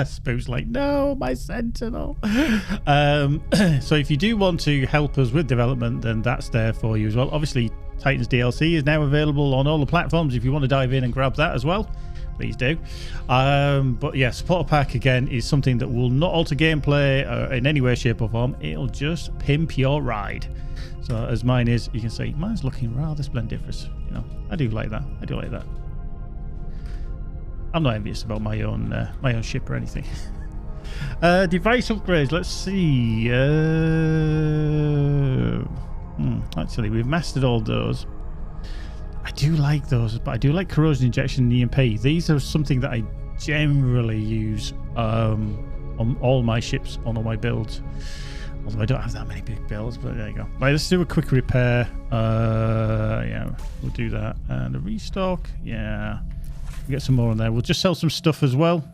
Spoo's like, no, my Sentinel. So if you do want to help us with development, then that's there for you as well. Obviously, Titans DLC is now available on all the platforms. If you want to dive in and grab that as well, please do. But yeah, supporter pack again is something that will not alter gameplay in any way, shape or form. It'll just pimp your ride. So as mine is, you can see mine's looking rather splendiferous. You know, I do like that. I do like that. I'm not envious about my own ship or anything. Device upgrades. Let's see. Actually, we've mastered all those. I do like those, but I do like corrosion injection and EMP. These are something that I generally use on all my ships, on all my builds. Although I don't have that many big builds, but there you go. Right, let's do a quick repair. Yeah, we'll do that. And a restock. Yeah. We'll get some more on there. We'll just sell some stuff as well.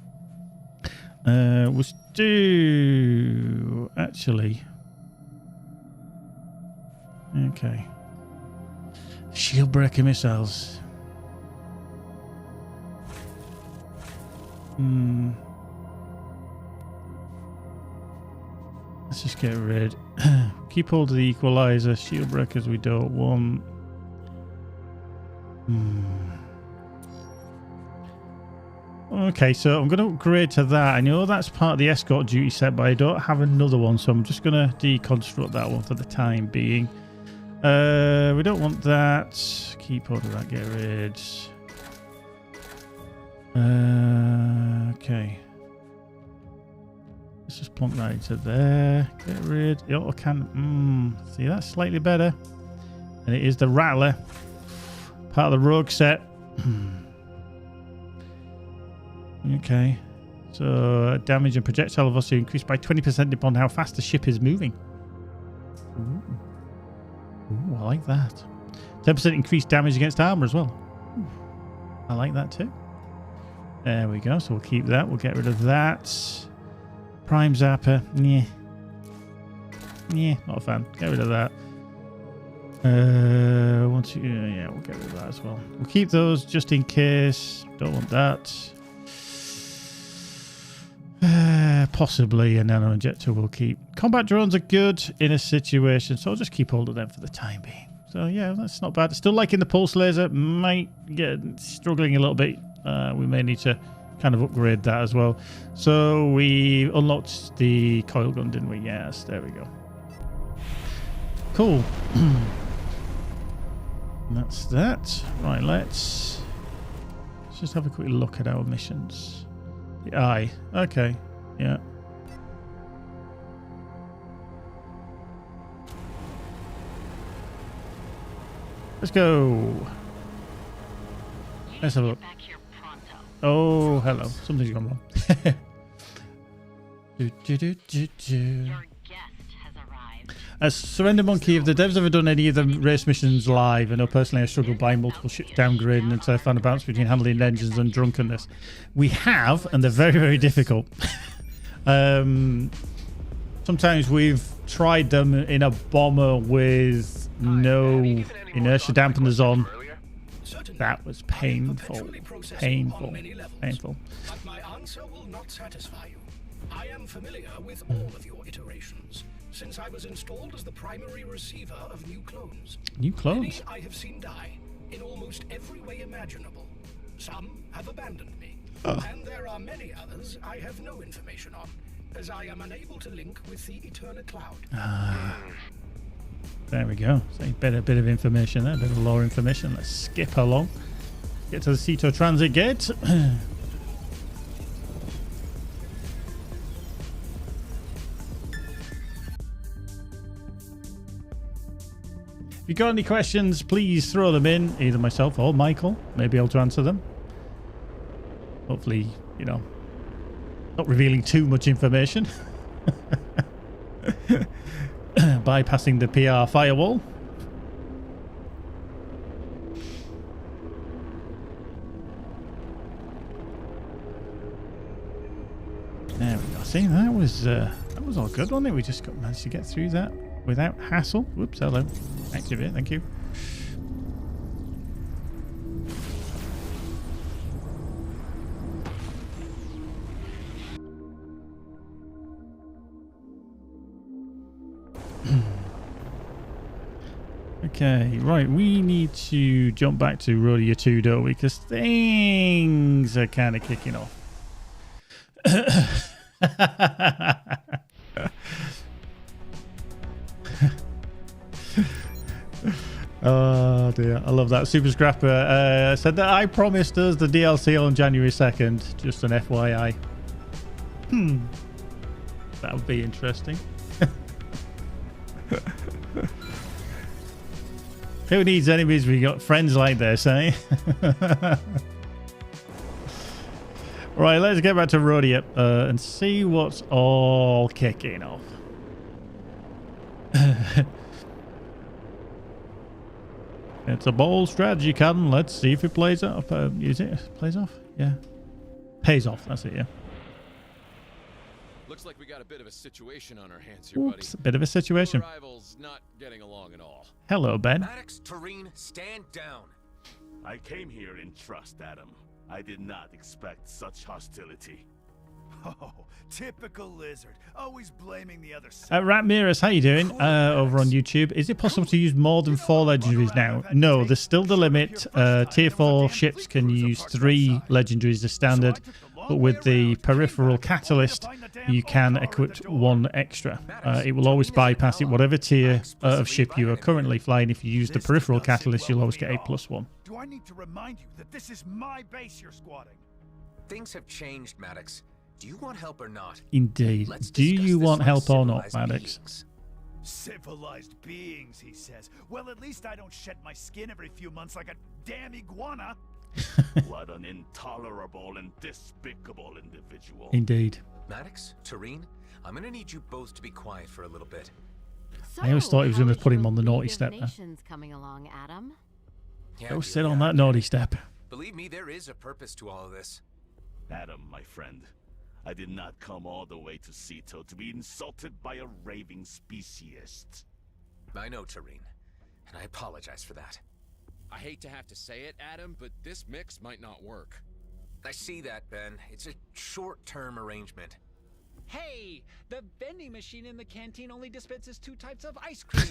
We'll do... Actually... Okay. Shield breaker missiles. Let's just get rid. Keep hold of the equalizer. Shield breakers we don't want. Okay, so I'm going to upgrade to that. I know that's part of the escort duty set, but I don't have another one, so I'm just going to deconstruct that one for the time being. We don't want that. Keep hold of that. Get rid. Okay. Let's just plonk that into there. Get rid. The auto cannon. See, that's slightly better. And it is the Rattler. Part of the Rogue set. Okay. So damage and projectile velocity increased by 20% depending on how fast the ship is moving. Ooh, I like that. 10% increased damage against armor as well. Ooh, I like that too. There we go. So we'll keep that. We'll get rid of that. Prime Zapper. Yeah, not a fan. Get rid of that. Yeah, we'll get rid of that as well. We'll keep those just in case. Don't want that. Possibly a nano injector will keep. Combat drones are good in a situation, so I'll just keep hold of them for the time being. So yeah, that's not bad. Still liking the pulse laser. Might get struggling a little bit. We may need to kind of upgrade that as well. So we unlocked the coil gun, didn't we? Yes, there we go. Cool. That's that. Right, let's just have a quick look at our missions. The eye. Okay. Yeah. Let's go. Let's have a look. Oh, hello. Something's gone wrong. Your guest has arrived. As Surrender Monkey, if the devs ever done any of the race missions live, I know personally I struggled buying multiple ships downgrading until I found a balance between handling engines and drunkenness. We have, and they're very, very difficult. Sometimes we've tried them in a bomber with no inertia dampeners on. That was painful. Painful. Painful. But my answer will not satisfy you. I am familiar with all of your iterations, since I was installed as the primary receiver of new clones. New clones? Many I have seen die in almost every way imaginable. Some have abandoned me, and there are many others I have no information on, as I am unable to link with the Eternal Cloud. There we go. So a bit of information there, a bit of lore information. Let's skip along. Get to the Ceto Transit Gate. If you've got any questions, please throw them in. Either myself or Michael may be able to answer them. Hopefully, you know, not revealing too much information. Bypassing the PR firewall. There we go. See, that was all good, wasn't it? We just managed to get through that without hassle. Whoops, hello. Activate, thank you. Okay, right, we need to jump back to Rodeo 2, don't we? Because things are kind of kicking off. Oh dear, I love that. Super Scrapper said that I promised us the DLC on January 2nd. Just an FYI. That would be interesting. Who needs enemies? We got friends like this, eh? Right, let's get back to Rodeo and see what's all kicking off. It's a bold strategy, Cadden. Let's see if it plays off. Use it. Plays off? Yeah. Pays off. That's it, yeah. Looks like we got a bit of a situation on our hands here, Oops, buddy. a bit of a situation. Your rival's not getting along at all. Hello, Ben. Maddox, Tareen, stand down. I came here in trust, Adam. I did not expect such hostility. Oh, typical lizard. Always blaming the other side. Ratmirus, how you doing? Over on YouTube. Is it possible to use more than 4 legendaries now? No, there's still the limit. Tier 4 ships can use 3 legendaries as standard. But with the peripheral catalyst, you can equip 1 extra. It will always bypass it, whatever tier of ship you are currently flying. If you use the peripheral catalyst, you'll always get a +1. Do I need to remind you that this is my base you're squatting? Things have changed, Maddox. Do you want help or not? Indeed. Let's Do discuss you this want on help or not, civilized Maddox? beings. Civilized beings, he says. Well, at least I don't shed my skin every few months like a damn iguana. What an intolerable and despicable individual. Indeed. Maddox, Tareen, I'm gonna need you both to be quiet for a little bit. I always thought he was going to put him on the naughty step there. Coming along, Adam. Yeah, Go dear, sit on yeah. that naughty step. Believe me, there is a purpose to all of this. Adam, my friend, I did not come all the way to Ceto to be insulted by a raving speciest. I know, Tareen, and I apologize for that. I hate to have to say it, Adam, but this mix might not work. I see that, Ben. It's a short-term arrangement. Hey, the vending machine in the canteen only dispenses 2 types of ice cream.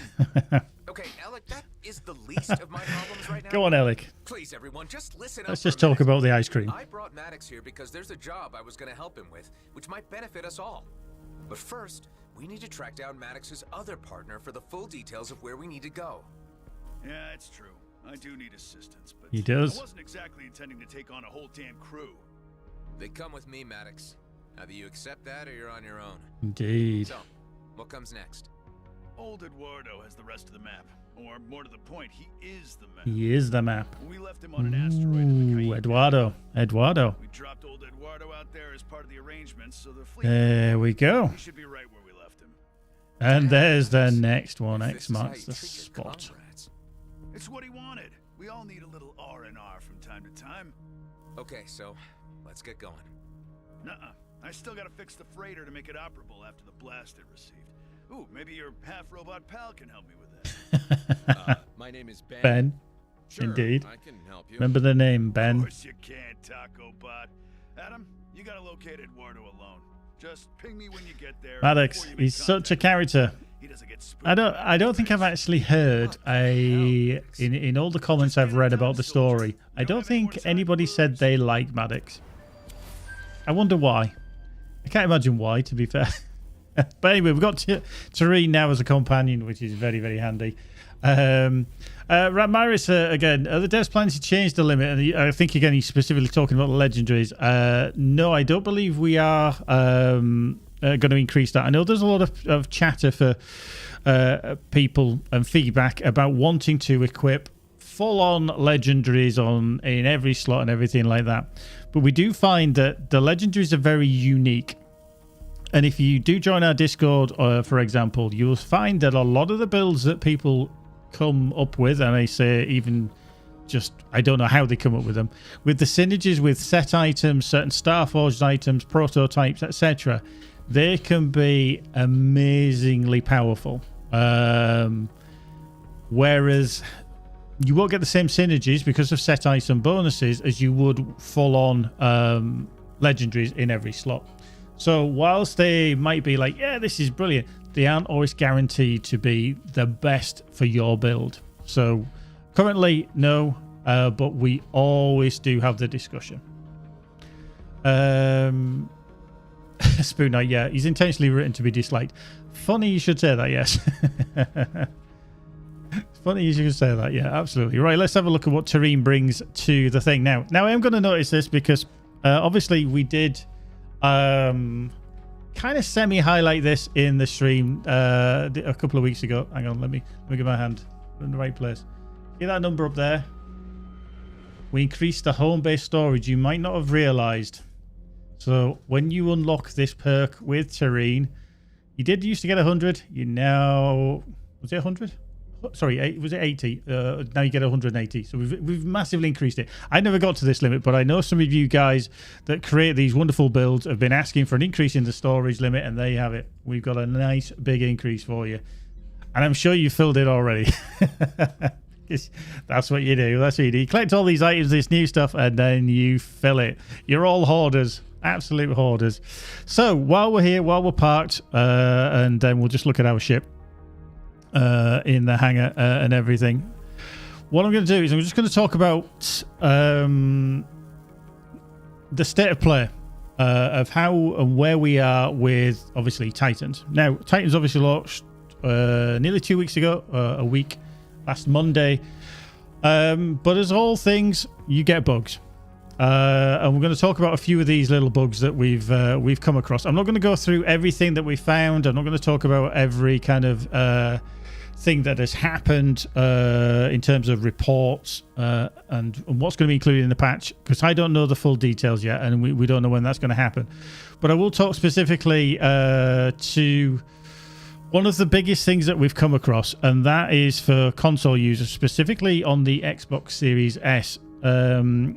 Okay, Alec, that is the least of my problems right now. Go on, Alec. Please, everyone, just listen up. Let's for a just talk minute. about the ice cream. I brought Maddox here because there's a job I was going to help him with, which might benefit us all. But first, we need to track down Maddox's other partner for the full details of where we need to go. Yeah, it's true. I do need assistance, but He does. I wasn't exactly intending to take on a whole damn crew. They come with me, Maddox. Either you accept that or you're on your own. Indeed. So, what comes next? Old Eduardo has the rest of the map. Or, more to the point, he is the map. He is the map. We left him on an asteroid in the Ooh, Cape. Eduardo. We dropped old Eduardo out there as part of the arrangements, so the fleet... There we go. He should be right where we left him. And there's the next one. X This is how marks you the treat your spot. comrades. It's what he wanted. We all need a little R&R from time to time. Okay, so let's get going. Nuh-uh. I still gotta fix the freighter to make it operable after the blast it received. Ooh, maybe your half-robot pal can help me with that. My name is Ben. Ben. Sure, Indeed. I can help you. Remember the name, Of Ben. course you can, Taco Bot. Adam, you gotta locate Eduardo alone. Just ping me when you get there. Maddox, before you make he's such a contact. character. He doesn't get spooked I by don't think I've face. actually heard in all the comments I've read about the story. I don't think anybody said they like Maddox. I wonder why. I can't imagine why, to be fair. But anyway, we've got Tareen now as a companion, which is very, very handy. Ratmaris, again, are the devs planning to change the limit? And I think, again, he's specifically talking about the legendaries. No, I don't believe we are going to increase that. I know there's a lot of chatter for people and feedback about wanting to equip full-on legendaries in every slot and everything like that. But we do find that the legendaries are very unique. And if you do join our Discord, for example, you'll find that a lot of the builds that people come up with, and I say even just, I don't know how they come up with them, with the synergies with set items, certain Starforged items, prototypes, etc., they can be amazingly powerful. Whereas you won't get the same synergies because of set item bonuses as you would full-on legendaries in every slot. So whilst they might be like, yeah, this is brilliant, they aren't always guaranteed to be the best for your build. So currently, no, but we always do have the discussion. Spoon Knight, yeah, he's intentionally written to be disliked. Funny you should say that, yes. Funny you should say that, yeah, absolutely. Right, let's have a look at what Tareen brings to the thing. Now I am going to notice this because obviously we did kind of semi-highlight this in the stream a couple of weeks ago. Hang on, let me get my hand in the right place. See that number up there? We increased the home-based storage. You might not have realized. So when you unlock this perk with Tareen, you did used to get 100. You now, was it 100? Sorry, was it 80? Now you get 180. So we've massively increased it. I never got to this limit, but I know some of you guys that create these wonderful builds have been asking for an increase in the storage limit, and there you have it. We've got a nice big increase for you. And I'm sure you filled it already. That's what you do. That's what you do. You collect all these items, this new stuff, and then you fill it. You're all hoarders. Absolute hoarders. So while we're here, while we're parked, and then we'll just look at our ship in the hangar and everything. What I'm going to do is I'm just going to talk about the state of play of how and where we are with, obviously, Titans. Now, Titans obviously launched nearly 2 weeks ago, a week, last Monday. But as all things, you get bugs. And we're going to talk about a few of these little bugs that we've come across. I'm not going to go through everything that we found. I'm not going to talk about every kind of thing that has happened in terms of reports and what's going to be included in the patch, because I don't know the full details yet, and we don't know when that's going to happen. But I will talk specifically to one of the biggest things that we've come across, and that is for console users, specifically on the Xbox Series S.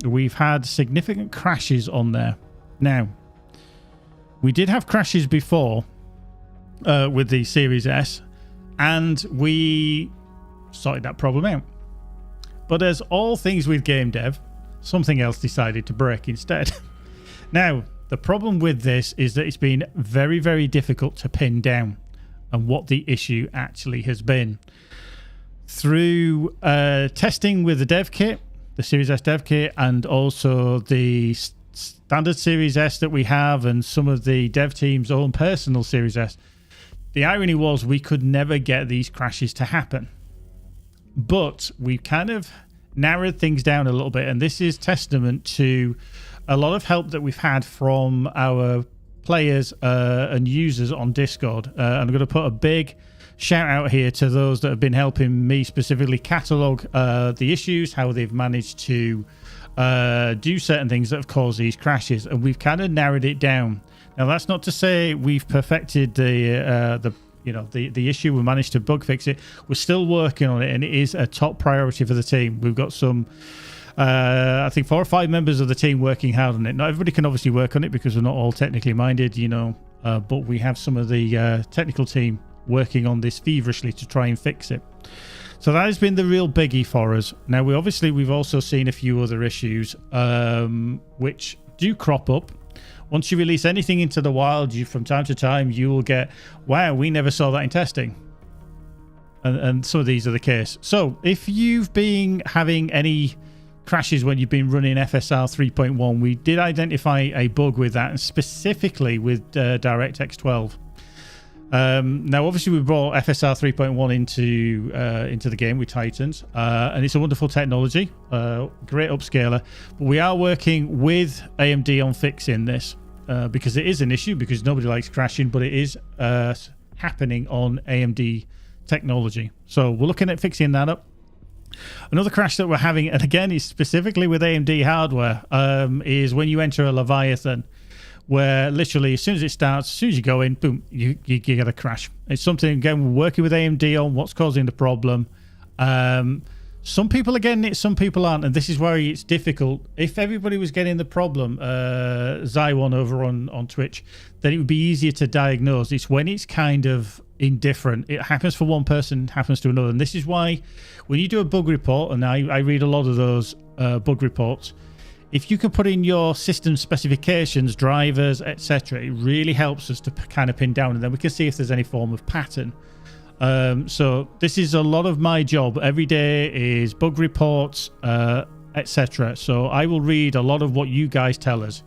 We've had significant crashes on there. Now, we did have crashes before with the Series S, and we sorted that problem out. But as all things with game dev, something else decided to break instead. Now, The problem with this is that it's been very, very difficult to pin down and what the issue actually has been. Through testing with the dev kit, the Series S dev kit, and also the standard Series S that we have and some of the dev team's own personal Series S, the irony was we could never get these crashes to happen. But we kind of narrowed things down a little bit, and this is testament to a lot of help that we've had from our players and users on Discord. And I'm going to put a big shout out here to those that have been helping me specifically catalog the issues, how they've managed to do certain things that have caused these crashes, and we've kind of narrowed it down. Now, that's not to say we've perfected the issue. We managed to bug fix it. We're still working on it, and it is a top priority for the team. We've got some, I think 4 or 5 members of the team working hard on it. Not everybody can obviously work on it because we're not all technically minded, but we have some of the technical team working on this feverishly to try and fix it. So that has been the real biggie for us. Now, we've also seen a few other issues which do crop up. Once you release anything into the wild, from time to time, you will get, wow, we never saw that in testing. And some of these are the case. So if you've been having any crashes when you've been running FSR 3.1, we did identify a bug with that, and specifically with DirectX 12. Now, obviously, we brought FSR 3.1 into the game with Titans, and it's a wonderful technology, great upscaler. But we are working with AMD on fixing this because it is an issue, because nobody likes crashing, but it is happening on AMD technology. So we're looking at fixing that up. Another crash that we're having, and again, is specifically with AMD hardware, is when you enter a Leviathan, where literally as soon as it starts, as soon as you go in, boom, you get a crash. It's something, again, we're working with AMD on what's causing the problem. Some people are getting it, some people aren't, and this is where it's difficult. If everybody was getting the problem, Zywon over on Twitch, then it would be easier to diagnose. It's when it's kind of indifferent. It happens for one person, happens to another. And this is why when you do a bug report, and I read a lot of those bug reports, if you can put in your system specifications, drivers, etc., it really helps us to kind of pin down, and then we can see if there's any form of pattern. So this is a lot of my job every day, is bug reports, etc. So I will read a lot of what you guys tell us.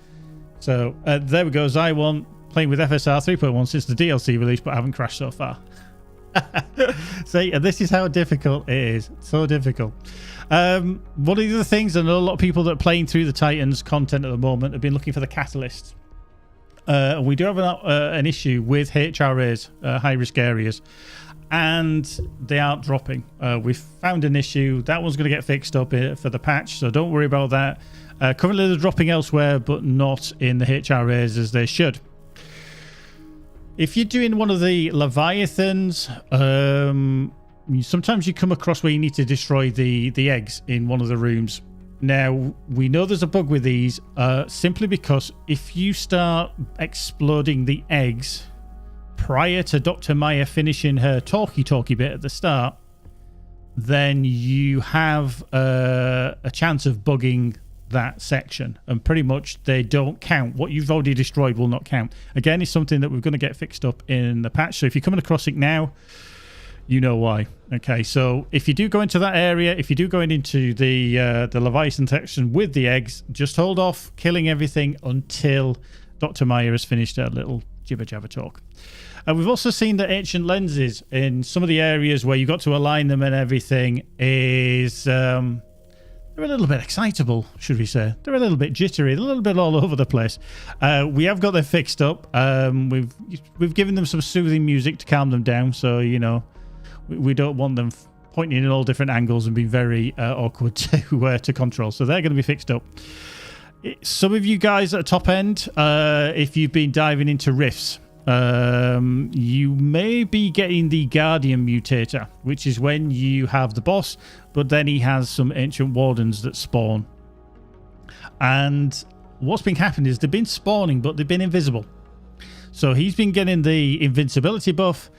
So there we go. Zywon playing with FSR 3.1 since the DLC release, but I haven't crashed so far. See, this is how difficult it is. So difficult. One of the other things, I know a lot of people that are playing through the Titans content at the moment have been looking for the catalyst. We do have an issue with HRAs, high risk areas, and they aren't dropping. We've found an issue. That one's going to get fixed up for the patch, so don't worry about that. Currently they're dropping elsewhere, but not in the HRAs as they should. If you're doing one of the Leviathans, sometimes you come across where you need to destroy the eggs in one of the rooms. Now, we know there's a bug with these simply because if you start exploding the eggs prior to Dr. Maya finishing her talky bit at the start, then you have a chance of bugging that section, and pretty much they don't count. What you've already destroyed will not count. Again, it's something that we're going to get fixed up in the patch, so if you're coming across it now, you know why. Okay, so if you do go into that area, if you do go into the Leviathan section with the eggs, just hold off killing everything until Dr. Maya has finished her little jibber jabber talk. And we've also seen that ancient lenses in some of the areas where you got to align them and everything is they're a little bit excitable, should we say. They're a little bit jittery, a little bit all over the place. We have got them fixed up. We've given them some soothing music to calm them down, so we don't want them pointing in all different angles and being very awkward to control. So they're going to be fixed up. Some of you guys at top end, if you've been diving into rifts, you may be getting the Guardian Mutator, which is when you have the boss, but then he has some ancient wardens that spawn. And what's been happening is they've been spawning, but they've been invisible. So he's been getting the invincibility buff.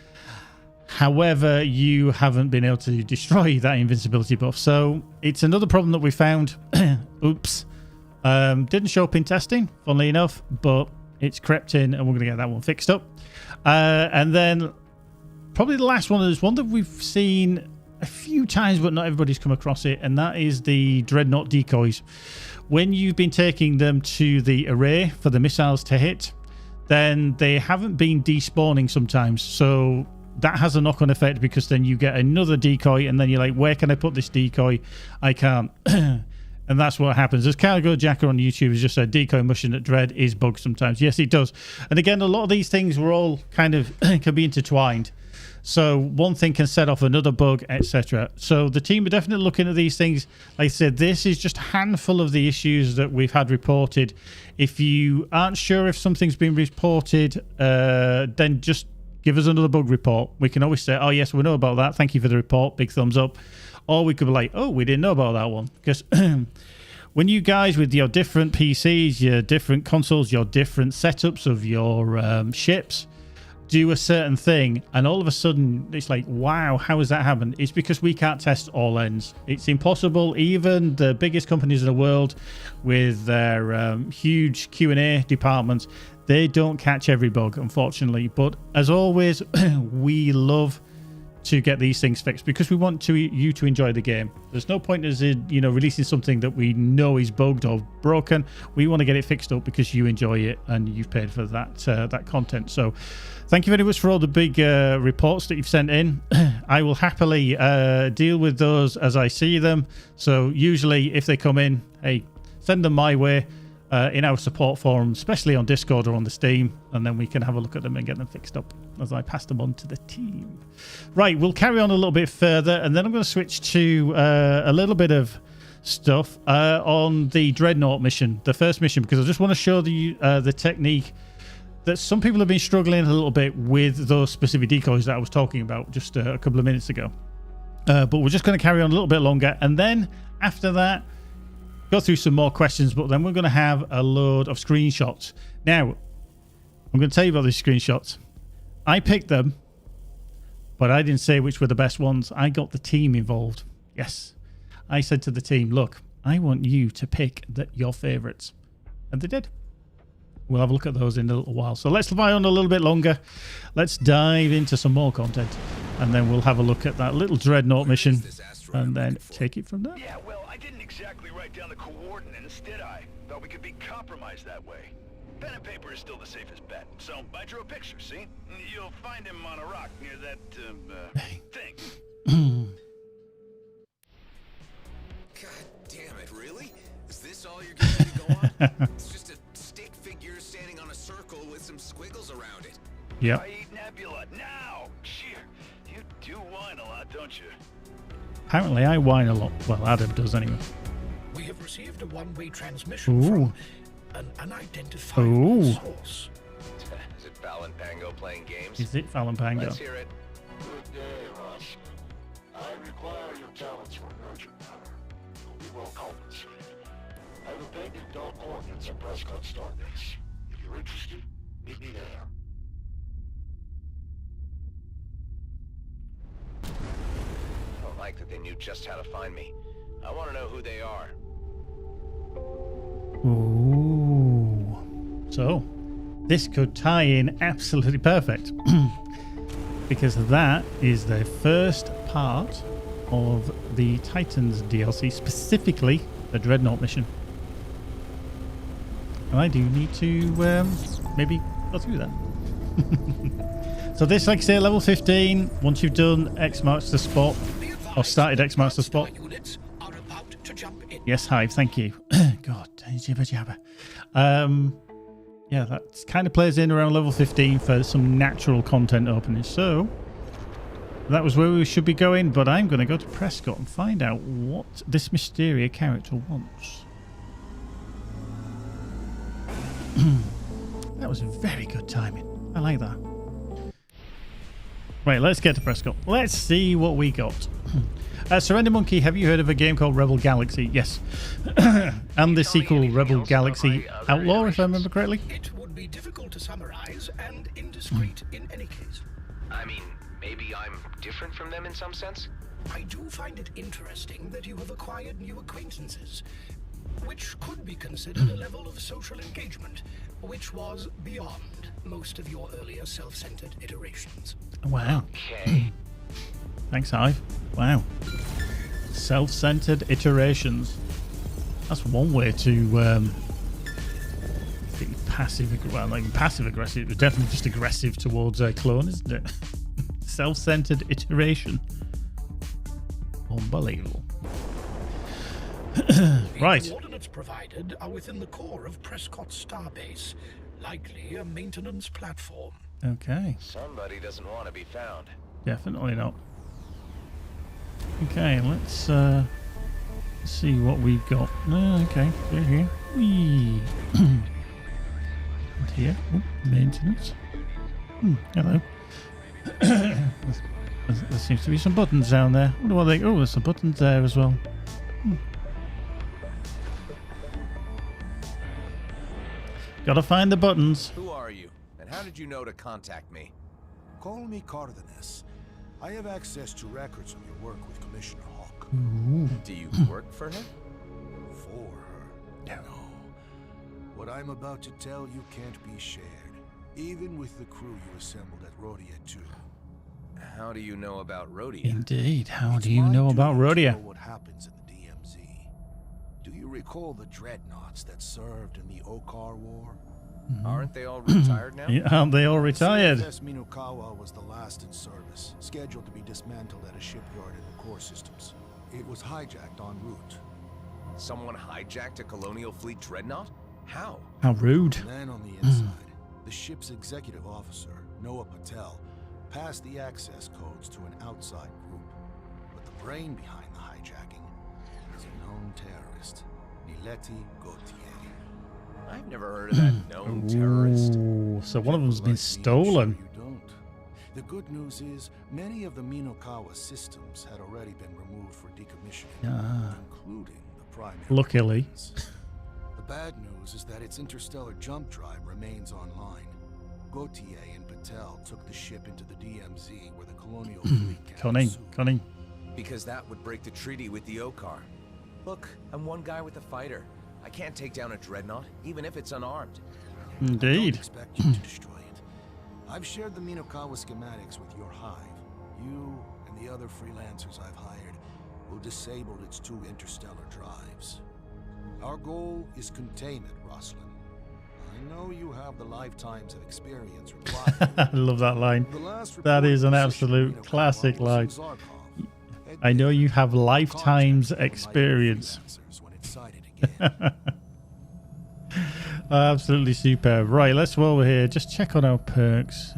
However, you haven't been able to destroy that invincibility buff. So it's another problem that we found. Oops. Didn't show up in testing, funnily enough, but it's crept in and we're going to get that one fixed up. And then probably the last one is one that we've seen a few times, but not everybody's come across it, and that is the Dreadnought decoys. When you've been taking them to the array for the missiles to hit, then they haven't been despawning sometimes. So that has a knock-on effect, because then you get another decoy and then you're like, where can I put this decoy? I can't. And that's what happens. As Cargo Jacker on YouTube has just said, decoy mission at Dread is bugged sometimes. Yes, it does. And again, a lot of these things were all kind of can be intertwined. So one thing can set off another bug, etc. So the team are definitely looking at these things. Like I said, this is just a handful of the issues that we've had reported. If you aren't sure if something's been reported, then just give us another bug report. We can always say, oh yes, we know about that. Thank you for the report. Big thumbs up. Or we could be like, oh, we didn't know about that one. Because when you guys with your different PCs, your different consoles, your different setups of your ships do a certain thing, and all of a sudden it's like, wow, how has that happened? It's because we can't test all ends. It's impossible. Even the biggest companies in the world with their huge Q&A departments, they don't catch every bug, unfortunately. But as always, we love to get these things fixed because we want you to enjoy the game. There's no point as in, releasing something that we know is bugged or broken. We want to get it fixed up because you enjoy it and you've paid for that content. So thank you very much for all the big reports that you've sent in. I will happily deal with those as I see them. So usually if they come in, hey, send them my way in our support forum, especially on Discord or on the Steam, and then we can have a look at them and get them fixed up as I pass them on to the team. Right, we'll carry on a little bit further, and then I'm going to switch to a little bit of stuff on the Dreadnought mission, the first mission, because I just want to show the technique that some people have been struggling a little bit with those specific decoys that I was talking about just a couple of minutes ago. But we're just going to carry on a little bit longer, and then after that, go through some more questions, but then we're going to have a load of screenshots. Now, I'm going to tell you about these screenshots. I picked them, but I didn't say which were the best ones. I got the team involved. Yes. I said to the team, look, I want you to pick your favorites. And they did. We'll have a look at those in a little while. So let's fly on a little bit longer. Let's dive into some more content. And then we'll have a look at that little Dreadnought mission. And then take it from there. Yeah, well, I didn't exactly write down the coordinates, did I? Thought we could be compromised that way. Pen and paper is still the safest bet. So I drew a picture, see? You'll find him on a rock near that, thing. God damn it, really? Is this all you're getting to go on? It's just a stick figure standing on a circle with some squiggles around it. Yep. I eat Nebula now. Cheer. You do whine a lot, don't you? Apparently I whine a lot. Well, Adam does anyway. We have received a one-way transmission from an unidentified source. Is it Valenpango playing games? Is it Valenpango? Let's hear it. Good day, Rush. I require your talents for an urgent matter. We will compensate. I have abandoned dark coordinates at Prescott Starbase. If you're interested, meet me there. I don't like that they knew just how to find me. I want to know who they are. Ooh. So, this could tie in absolutely perfect. Because that is the first part of the Titans DLC, specifically the Dreadnought mission. And I do need to maybe go through that. So this, like I say, level 15. Once you've done X marks the spot, or started X marks the spot. Yes, Hive, thank you. God, jibber jabber. Yeah, that kind of plays in around level 15 for some natural content openings. So that was where we should be going, but I'm going to go to Prescott and find out what this Mysteria character wants. That was very good timing. I like that. Right, let's get to Prescott. Let's see what we got. Surrender Monkey, have you heard of a game called Rebel Galaxy? Yes. And the sequel, Rebel Galaxy Outlaw, if I remember correctly. It would be difficult to summarize and indiscreet in any case. I mean, maybe I'm different from them in some sense? I do find it interesting that you have acquired new acquaintances, which could be considered a level of social engagement which was beyond most of your earlier self-centered iterations. Wow. Okay. Thanks, Hive. Wow. Self-centered iterations. That's one way to be passive. Well, not even passive aggressive. But definitely just aggressive towards a clone, isn't it? Self-centered iteration. Unbelievable. Right. The coordinates provided are within the core of Prescott Starbase, likely a maintenance platform. Okay. Somebody doesn't want to be found. Definitely not. Okay, let's see what we've got. Okay, they're here. Whee. And here, maintenance. Hello. There seems to be some buttons down there. What do I think? Oh, there's some buttons there as well. Gotta find the buttons. Who are you? And how did you know to contact me? Call me Cardenas. I have access to records of your work with Commissioner Hawk. Ooh. Do you work for her? For her? No. What I'm about to tell you can't be shared, even with the crew you assembled at Rhodia 2. How do you know about Rhodia? Indeed. How It's do you my know about duty to Rhodia? know what happens in the DMZ. Do you recall the Dreadnoughts that served in the Okar War? Aren't they all retired now? Yeah, aren't they all retired? CFS Minokawa was the last in service, scheduled to be dismantled at a shipyard in the core systems. It was hijacked en route. Someone hijacked a Colonial Fleet Dreadnought? How? How rude. And then on the inside, the ship's executive officer, Noah Patel, passed the access codes to an outside group. But the brain behind the hijacking is a known terrorist, Nileti Gautier. I've never heard of that known terrorist. Ooh, so one of them's been Like me, I'm stolen. sure you don't. The good news is, many of the Minokawa systems had already been removed for decommissioning, including the primary. Luckily. weapons. The bad news is that its interstellar jump drive remains online. Gautier and Patel took the ship into the DMZ where the Colonial Fleet Cunning, soon. cunning. Because that would break the treaty with the Okar. Look, I'm one guy with a fighter. I can't take down a Dreadnought, even if it's unarmed. I don't Indeed. expect you to destroy it. I've shared the Minokawa schematics with your hive. You and the other freelancers I've hired will disable its 2 interstellar drives. Our goal is containment, Rosslyn. I know you have the lifetimes of experience required. I love that line. The last That is an reported absolute position classic Minokawa line. was in Zarkov. I know you have lifetimes Contact experience. freelancers when it's sighted again. Absolutely superb. Right, let's go over here. Just check on our perks.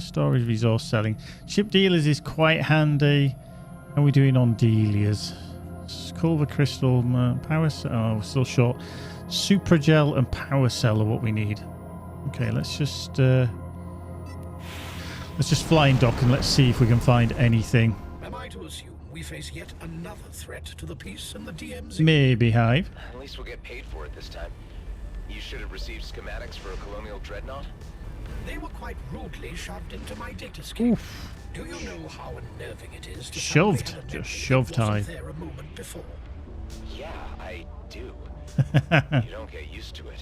Storage, resource selling. Ship dealers is quite handy. How are we doing on Delias? Culver crystal, power cell. Oh, we're still short. Supragel and power cell are what we need. Okay, let's just flying dock and let's see if we can find anything. Am I to assume we face yet another threat to the peace in the DMZ? Maybe, Hive. At least we'll get paid for it this time. You should have received schematics for a Colonial Dreadnought. They were quite rudely shoved into my datascape. Oof. Do you know how unnerving it is to Shoved. suddenly have a Just memory shoved, that wasn't Hive. there a moment before? Yeah, I do. You don't get used to it.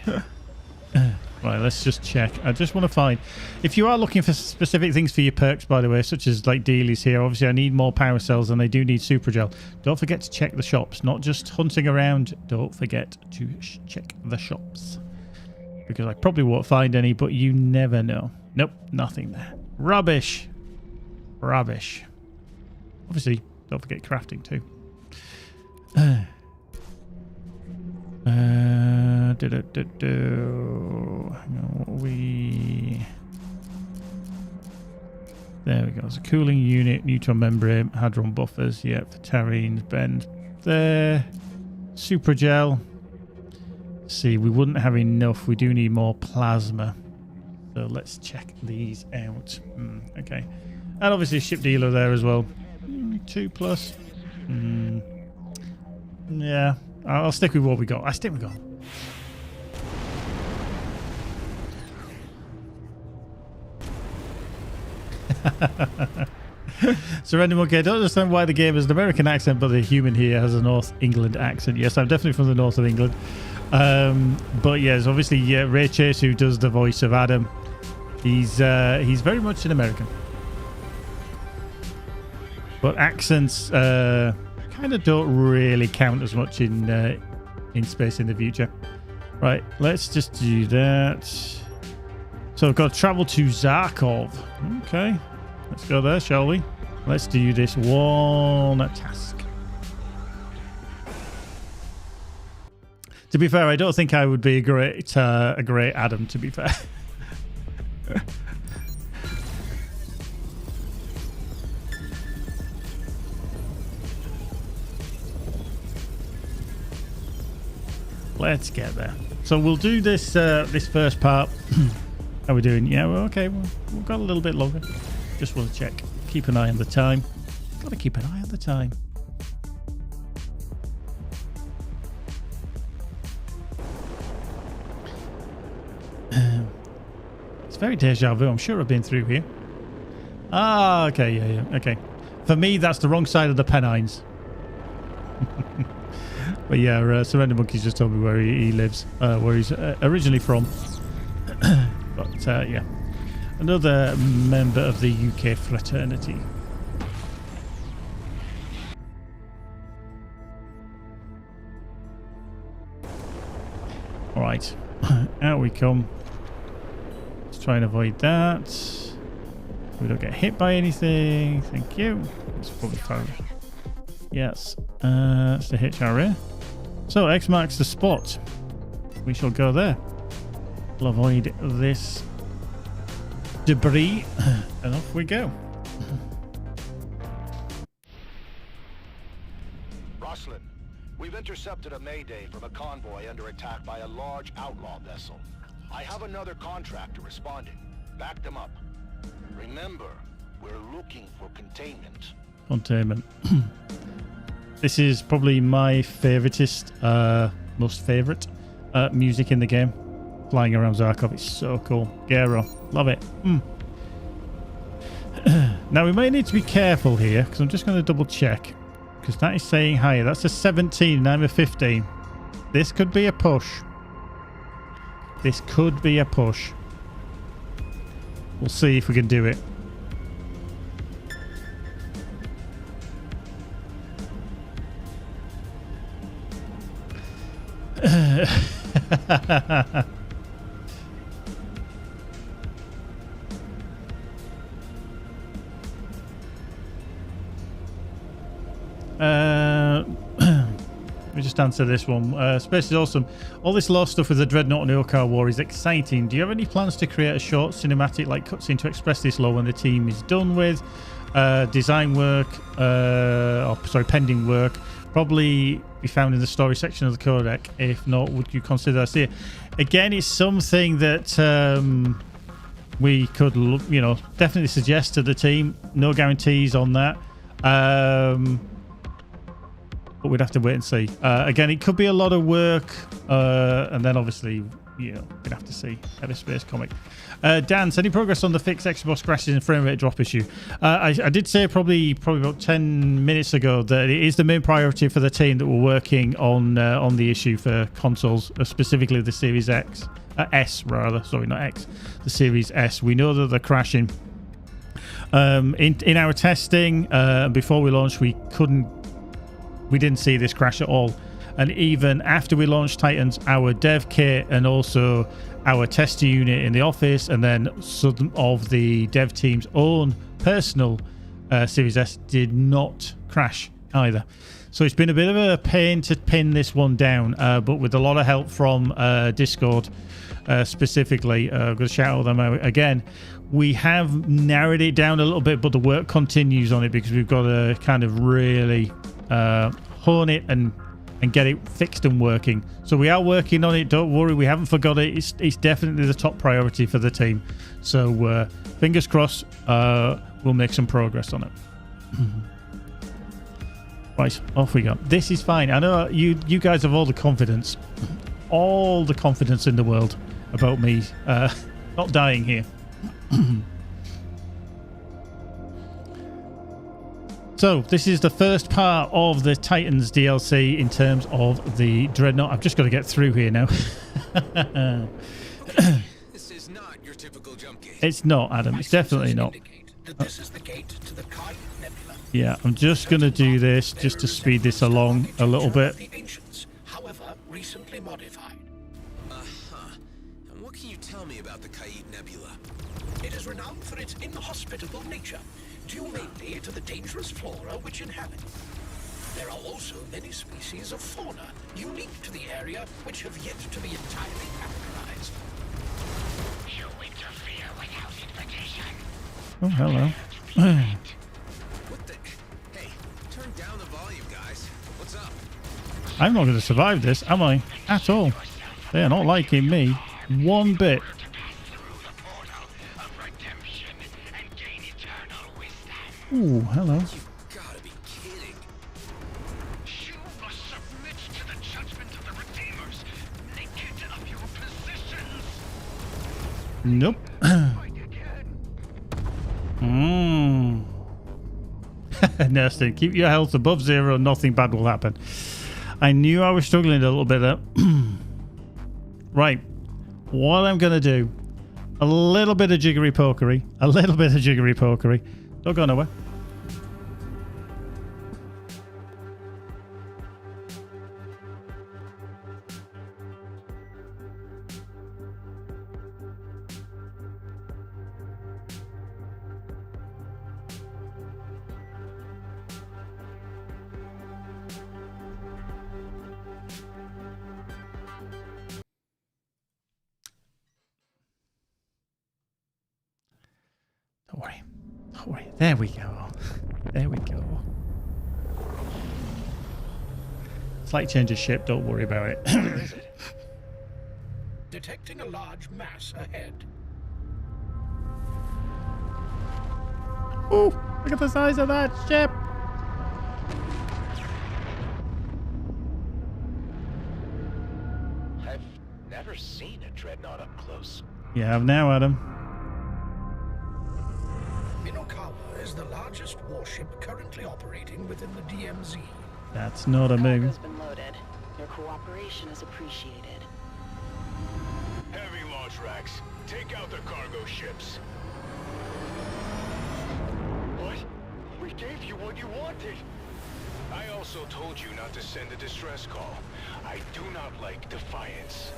Right, let's just check. I just want to find... If you are looking for specific things for your perks, by the way, such as like dealies here, obviously I need more power cells and they do need Supragel. Don't forget to check the shops, not just hunting around. Don't forget to check the shops. Because I probably won't find any, but you never know. Nope, nothing there. Rubbish. Rubbish. Obviously, don't forget crafting too. Hang on, what are we... There we go. There's a cooling unit, neutron membrane, hadron buffers. Yeah, for terranes, bend. There. Supragel. See, we wouldn't have enough. We do need more plasma. So let's check these out. Okay. And obviously ship dealer there as well. 2+. Yeah. I'll stick with what we got. I stick with gold. Surrender Monkey. I don't understand why the game has an American accent, but the human here has a North England accent. Yes, I'm definitely from the north of England. But yeah, there's obviously Ray Chase, who does the voice of Adam. He's very much an American, but accents kind of don't really count as much in space in the future. Right, let's just do that. So we've got to travel to Zarkov. Okay, let's go there, shall we? Let's do this one task. To be fair, I don't think I would be a great Adam, to be fair. Let's get there. So we'll do this this first part. How are we doing? Yeah, well, okay. We've got a little bit longer. Just want to check. Keep an eye on the time. Got to keep an eye on the time. It's very deja vu. I'm sure I've been through here. Ah, okay, yeah, okay. For me, that's the wrong side of the Pennines. But yeah, Surrender Monkey's just told me where he lives, where he's originally from. But yeah, another member of the UK fraternity. All right, out we come. Let's try and avoid that. We don't get hit by anything. Thank you. It's probably fine. Yes, that's the hitch area. So X marks the spot. We shall go there. We'll avoid this debris, and off we go. Rosslyn, we've intercepted a mayday from a convoy under attack by a large outlaw vessel. I have another contractor responding. Back them up. Remember, we're looking for containment. Containment. This is probably my favoritist, most favorite music in the game. Flying around Zarkov, it's so cool. Gero, love it. Now we may need to be careful here, because I'm just going to double check, because that is saying higher. That's a 17 and I'm a 15. This could be a push. This could be a push. We'll see if we can do it. Let me just answer this one. Space is awesome. All this lore stuff with the Dreadnought and Urquhart War is exciting. Do you have any plans to create a short cinematic like cutscene to express this lore when the team is done with design work, pending work? Probably be found in the story section of the codec. If not, would you consider that? See, again, it's something that we could, definitely suggest to the team. No guarantees on that. But we'd have to wait and see. Again, it could be a lot of work, and then obviously, we'd have to see. EVERSPACE comic. Dan, any progress on the fixed Xbox crashes and frame rate drop issue? I did say probably about 10 minutes ago that it is the main priority for the team that we're working on the issue for consoles, specifically the Series X, S rather. Sorry, not X. The Series S. We know that they're crashing. In our testing before we launched, we didn't see this crash at all, and even after we launched Titans, our dev kit and also our tester unit in the office, and then some of the dev team's own personal Series S did not crash either. So it's been a bit of a pain to pin this one down, but with a lot of help from Discord specifically. I'm going to shout them out again. We have narrowed it down a little bit, but the work continues on it because we've got to kind of really hone it and get it fixed and working. So we are working on it. Don't worry, we haven't forgot it. It's definitely the top priority for the team. So fingers crossed, we'll make some progress on it. Right, off we go. This is fine. I know you guys have all the confidence in the world about me not dying So this is the first part of the Titans DLC in terms of the Dreadnought. I've just got to get through here now. This is not your typical jump gate. It's not, Adam. It's definitely not. This is the gate to the Kai Nebula. Yeah, I'm just going to do this just to speed this along a little bit. The ancients, however, recently modified. And what can you tell me about the Kai Nebula? It is renowned for its inhospitable nature, due mainly to the dangerous flora which inhabit. There are also many species of fauna unique to the area which have yet to be entirely characterized. You interfere without invitation. Oh, hello. What the? Hey, turn down the volume, guys. What's up? I'm not going to survive this, am I? At all. They are not liking me one bit. Ooh, hello. You gotta be kidding. You must submit to the judgment of the Redeemers, naked of your positions. Nope. Nesting, keep your health above 0, nothing bad will happen. I knew I was struggling a little bit there. Right. What I'm going to do, a little bit of jiggery pokery. Don't go nowhere. Don't worry. Don't worry. There we go. There we go. Slight change of ship. Don't worry about it. Where is it? Detecting a large mass ahead. Ooh, look at the size of that ship. I've never seen a Dreadnought up close. You have now, Adam. Minokawa is the largest warship currently operating within the DMZ. That's not a move. Cargo's been loaded. Your cooperation is appreciated. Heavy launch racks. Take out the cargo ships. What? We gave you what you wanted. I also told you not to send a distress call. I do not like defiance.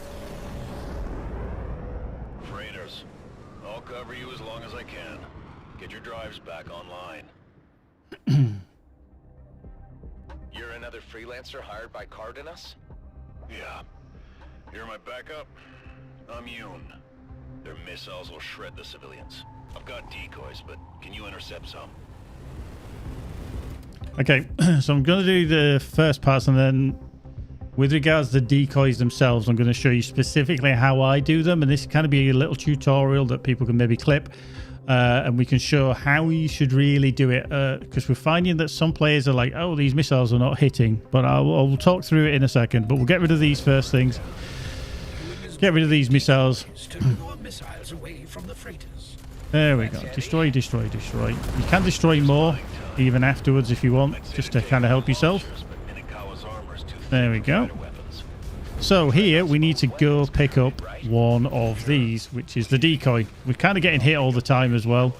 Freighters, I'll cover you as long as I can. Get your drives back online. You're another freelancer hired by Cardenas? Yeah. You're my backup? I'm Yoon. Their missiles will shred the civilians. I've got decoys, but can you intercept some? Okay, so I'm going to do the first parts, and then with regards to the decoys themselves, I'm going to show you specifically how I do them, and this can be a little tutorial that people can maybe clip, and we can show how you should really do it, because we're finding that some players are like, oh, these missiles are not hitting, but I'll talk through it in a second, but we'll get rid of these first things. Get rid of these missiles. Missiles away from the freighters. There we go. Destroy, destroy, destroy. You can destroy more, even afterwards if you want, just to kind of help yourself. There we go. So here we need to go pick up one of these, which is the decoy. We're kind of getting hit all the time as well.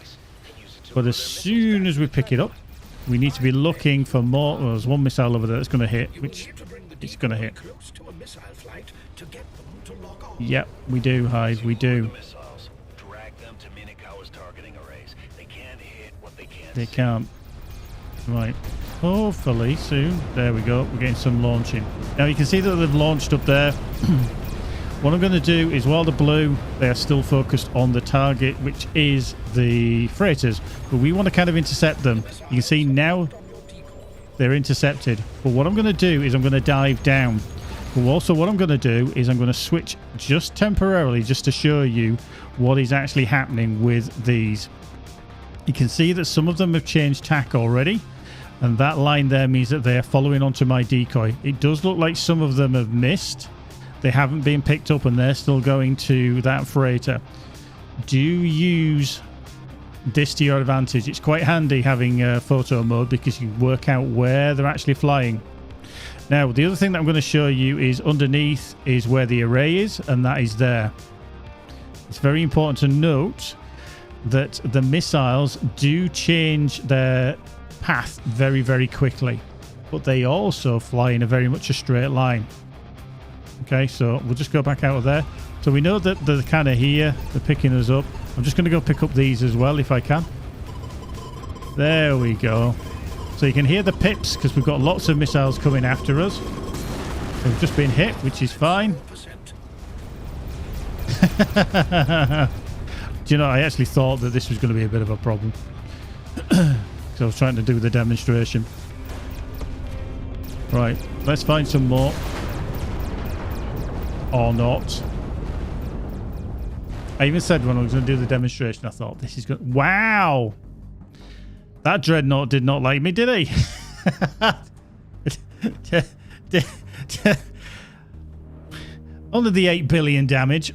But as soon as we pick it up, we need to be looking for more. Well, there's one missile over there that's going to hit, which it's going to hit. Yep, we do, Hive, we do. They can't. Right. Hopefully soon. There we go. We're getting some launching. Now you can see that they've launched up there. What I'm going to do is, while the blue, they are still focused on the target, which is the freighters. But we want to kind of intercept them. You can see now they're intercepted. But what I'm going to do is I'm going to dive down. But also what I'm going to do is I'm going to switch just temporarily, just to show you what is actually happening with these. You can see that some of them have changed tack already, and that line there means that they are following onto my decoy. It does look like some of them have missed. They haven't been picked up and they're still going to that freighter. Do use this to your advantage. It's quite handy having photo mode because you work out where they're actually flying. Now, the other thing that I'm going to show you is underneath is where the array is, and that is there. It's very important to note that the missiles do change their path very, very quickly, but they also fly in a very much a straight line. Okay, so we'll just go back out of there. So we know that they're kind of here, they're picking us up. I'm just going to go pick up these as well if I can. There we go. So you can hear the pips because we've got lots of missiles coming after us. We've just been hit, which is fine. Do you know, I actually thought that this was going to be a bit of a problem. Because I was trying to do the demonstration. Right, let's find some more. Or not. I even said when I was going to do the demonstration, I thought, this is good. Wow! That Dreadnought did not like me, did he? Only the 8 billion damage.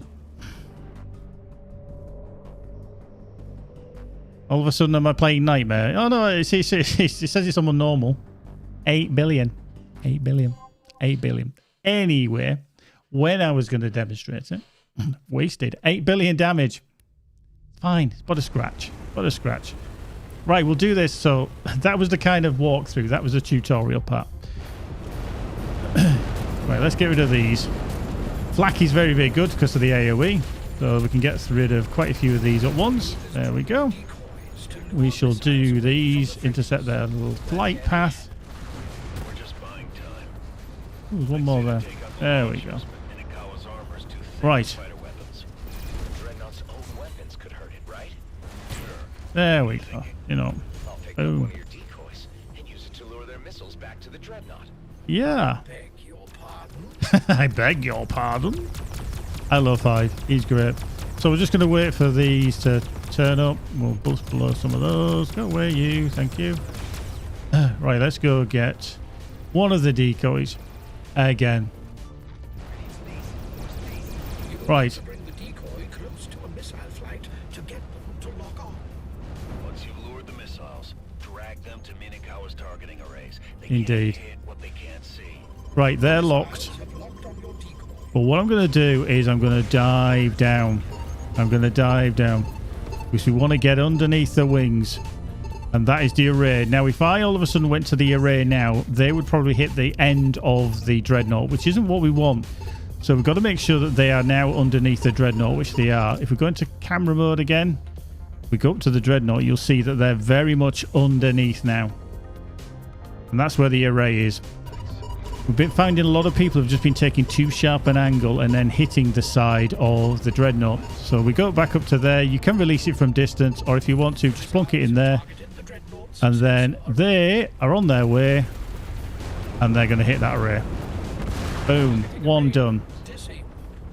All of a sudden, am I playing Nightmare? Oh, no, it says it's on normal. 8 billion. 8 billion. 8 billion. Anyway, when I was going to demonstrate it, wasted 8 billion damage. Fine, but a scratch. But a scratch. Right, we'll do this. So that was the kind of walkthrough. That was the tutorial part. Right, let's get rid of these. Flak is very, very good because of the AoE. So we can get rid of quite a few of these at once. There we go. We shall do these. Intercept their little flight path. Ooh, there's one more there. There we go. Right. There we go. You know. Boom. Yeah. I beg your pardon. I love Hive. He's great. So we're just going to wait for these to turn up. We'll bust below some of those. Go away, you. Thank you. Right, let's go get one of the decoys again. Right. Indeed. Right, they're locked. But what I'm going to do is I'm going to dive down. I'm going to dive down. Because we want to get underneath the wings. And that is the array. Now, if I all of a sudden went to the array now, they would probably hit the end of the Dreadnought, which isn't what we want. So we've got to make sure that they are now underneath the Dreadnought, which they are. If we go into camera mode again, we go up to the Dreadnought, you'll see that they're very much underneath now. And that's where the array is. We've been finding a lot of people have just been taking too sharp an angle and then hitting the side of the Dreadnought. So we go back up to there. You can release it from distance, or if you want to, just plonk it in there. And then they are on their way. And they're going to hit that array. Boom. One done.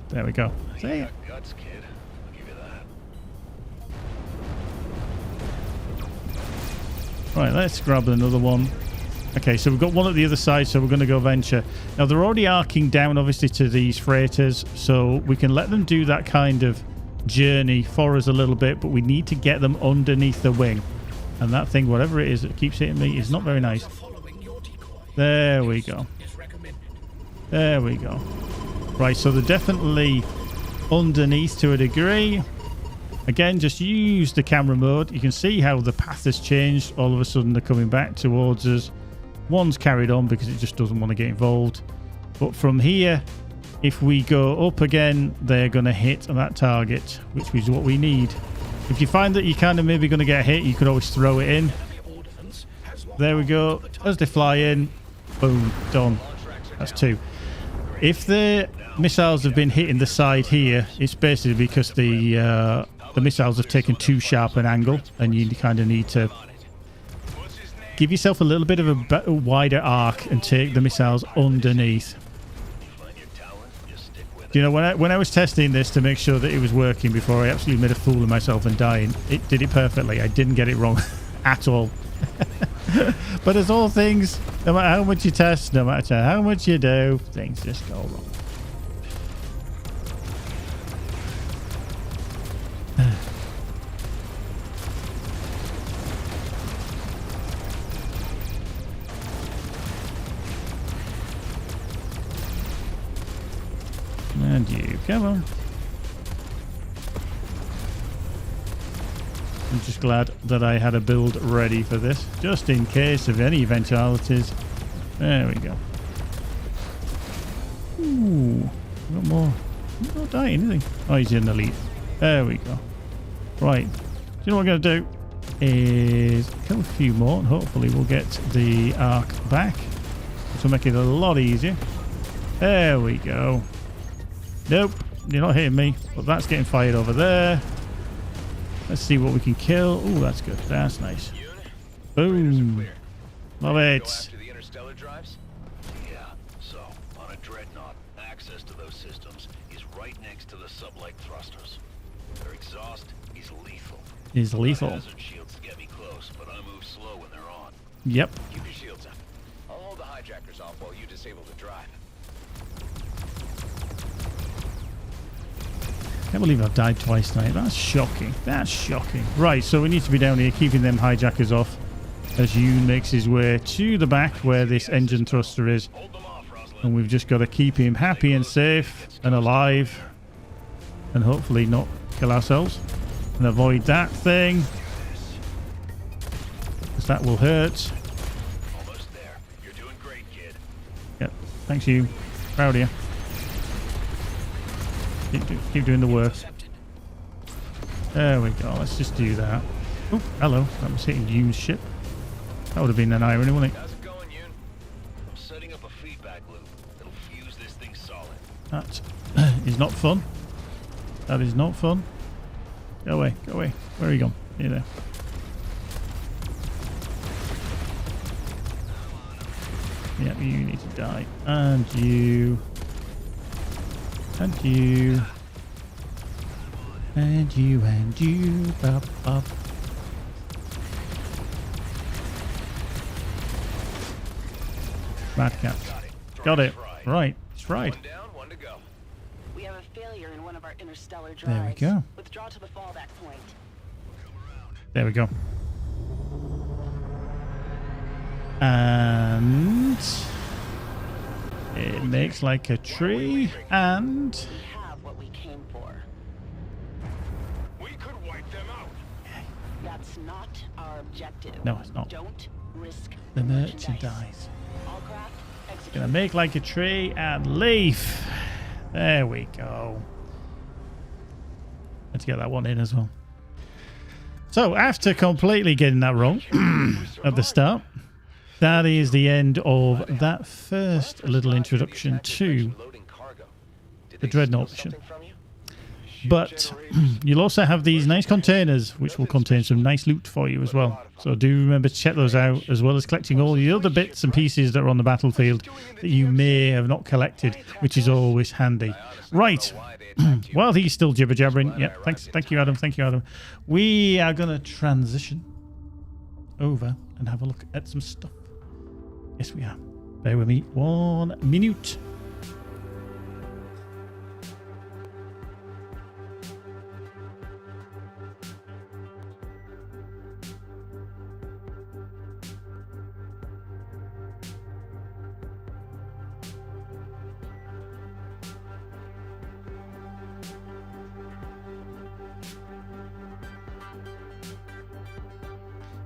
There we go. See? Right, let's grab another one. Okay, so we've got one at the other side, so we're going to go venture. Now, they're already arcing down, obviously, to these freighters, so we can let them do that kind of journey for us a little bit, but we need to get them underneath the wing. And that thing, whatever it is that keeps hitting me, is not very nice. There we go. There we go. Right, so they're definitely underneath to a degree. Again, just use the camera mode. You can see how the path has changed. All of a sudden, they're coming back towards us. One's carried on because it just doesn't want to get involved. But from here, if we go up again, they're going to hit that target, which is what we need. If you find that you're kind of maybe going to get hit, you could always throw it in. There we go. As they fly in, boom, done. That's 2. If the missiles have been hitting the side here, it's basically because the missiles have taken too sharp an angle, and you kind of need to give yourself a little bit of a wider arc and take the missiles underneath. You know, when I was testing this to make sure that it was working before I absolutely made a fool of myself and dying, it did it perfectly. I didn't get it wrong at all. But as all things, no matter how much you test, no matter how much you do, things just go wrong. And you, come on. I'm just glad that I had a build ready for this, just in case of any eventualities. There we go. Ooh, got more. He's not dying, is he? Oh, he's in the lead. There we go. Right. Do you know what I'm going to do? Is kill a few more, and hopefully we'll get the arc back, which will make it a lot easier. There we go. Nope, you're not hitting me, but that's getting fired over there. Let's see what we can kill. Oh, that's good. That's nice. Boom. Love it. Go after the interstellar drives? Yeah, so on a Dreadnought, access to those systems is right next to the sublight thrusters. Their exhaust is lethal. Is lethal. Hazard shields to get me close, but I move slow when they're on. Yep. Keep your shields up. I'll hold the hijackers off while you disable the drive. Can't believe I've died twice tonight. That's shocking. That's shocking. Right, so we need to be down here keeping them hijackers off as Yoon makes his way to the back where this engine thruster is. And we've just got to keep him happy and safe and alive and hopefully not kill ourselves and avoid that thing because that will hurt. Almost there. You're doing great, kid. Yep. Thanks, you. Proud of you. Keep doing the work. There we go. Let's just do that. Oh, hello. That was hitting Yoon's ship. That would have been an irony, wouldn't it? How's it going, Yoon? I'm setting up a feedback loop. It'll fuse this thing solid. That is not fun. That is not fun. Go away. Go away. Where are you gone? Here there. Yep, you need to die. And you. And you. And you. And you. Bop, bop. Mad cat. Got it. Right. It's right. One down, one to go. We have a failure in one of our interstellar drives. There we go. Withdraw to the fallback point. There we go. And it makes like a tree, and We have what we came for. We could wipe them out. That's not our objective. no, it's not. Don't risk The merchandise. merchandise. All craft, execute. Gonna make like a tree and leaf. There we go. Let's get that one in as well. So after completely getting that wrong at the start, that is the end of that first little introduction to the Dreadnought mission. But you'll also have these nice containers which will contain some nice loot for you as well. So do remember to check those out, as well as collecting all the other bits and pieces that are on the battlefield that you may have not collected, which is always handy. Right. While he's still jibber jabbering, yeah, thank you, Adam. Thank you, Adam. We are going to transition over and have a look at some stuff. Yes, we are. Bear with me 1 minute.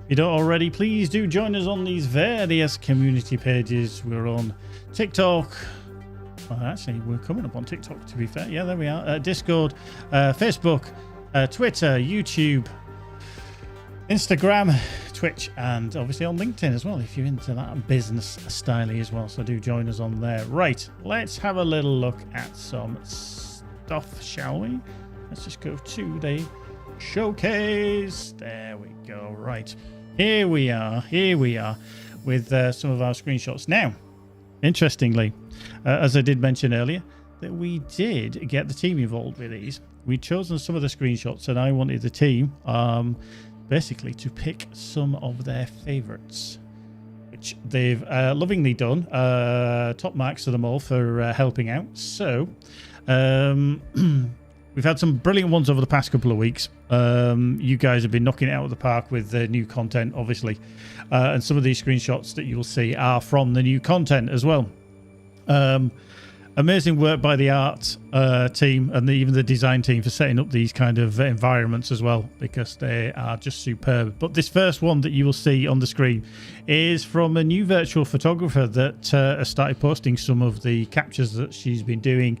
If you don't already, please do join us on these various community pages. We're on TikTok. Well, actually, we're coming up on TikTok, to be fair. Yeah, there we are. Discord, Facebook, Twitter, YouTube, Instagram, Twitch, and obviously on LinkedIn as well, if you're into that business style as well. So do join us on there. Right, let's have a little look at some stuff, shall we? Let's just go to the showcase. There we go. Right. Here we are with some of our screenshots. Now, interestingly, as I did mention earlier, that we did get the team involved with these. We'd chosen some of the screenshots, and I wanted the team basically to pick some of their favorites, which they've lovingly done. Top marks to them all for helping out. So we've had some brilliant ones over the past couple of weeks. You guys have been knocking it out of the park with the new content, obviously. And some of these screenshots that you'll see are from the new content as well. amazing work by the art team and even the design team for setting up these kind of environments as well, because they are just superb. But this first one that you will see on the screen is from a new virtual photographer that has started posting some of the captures that she's been doing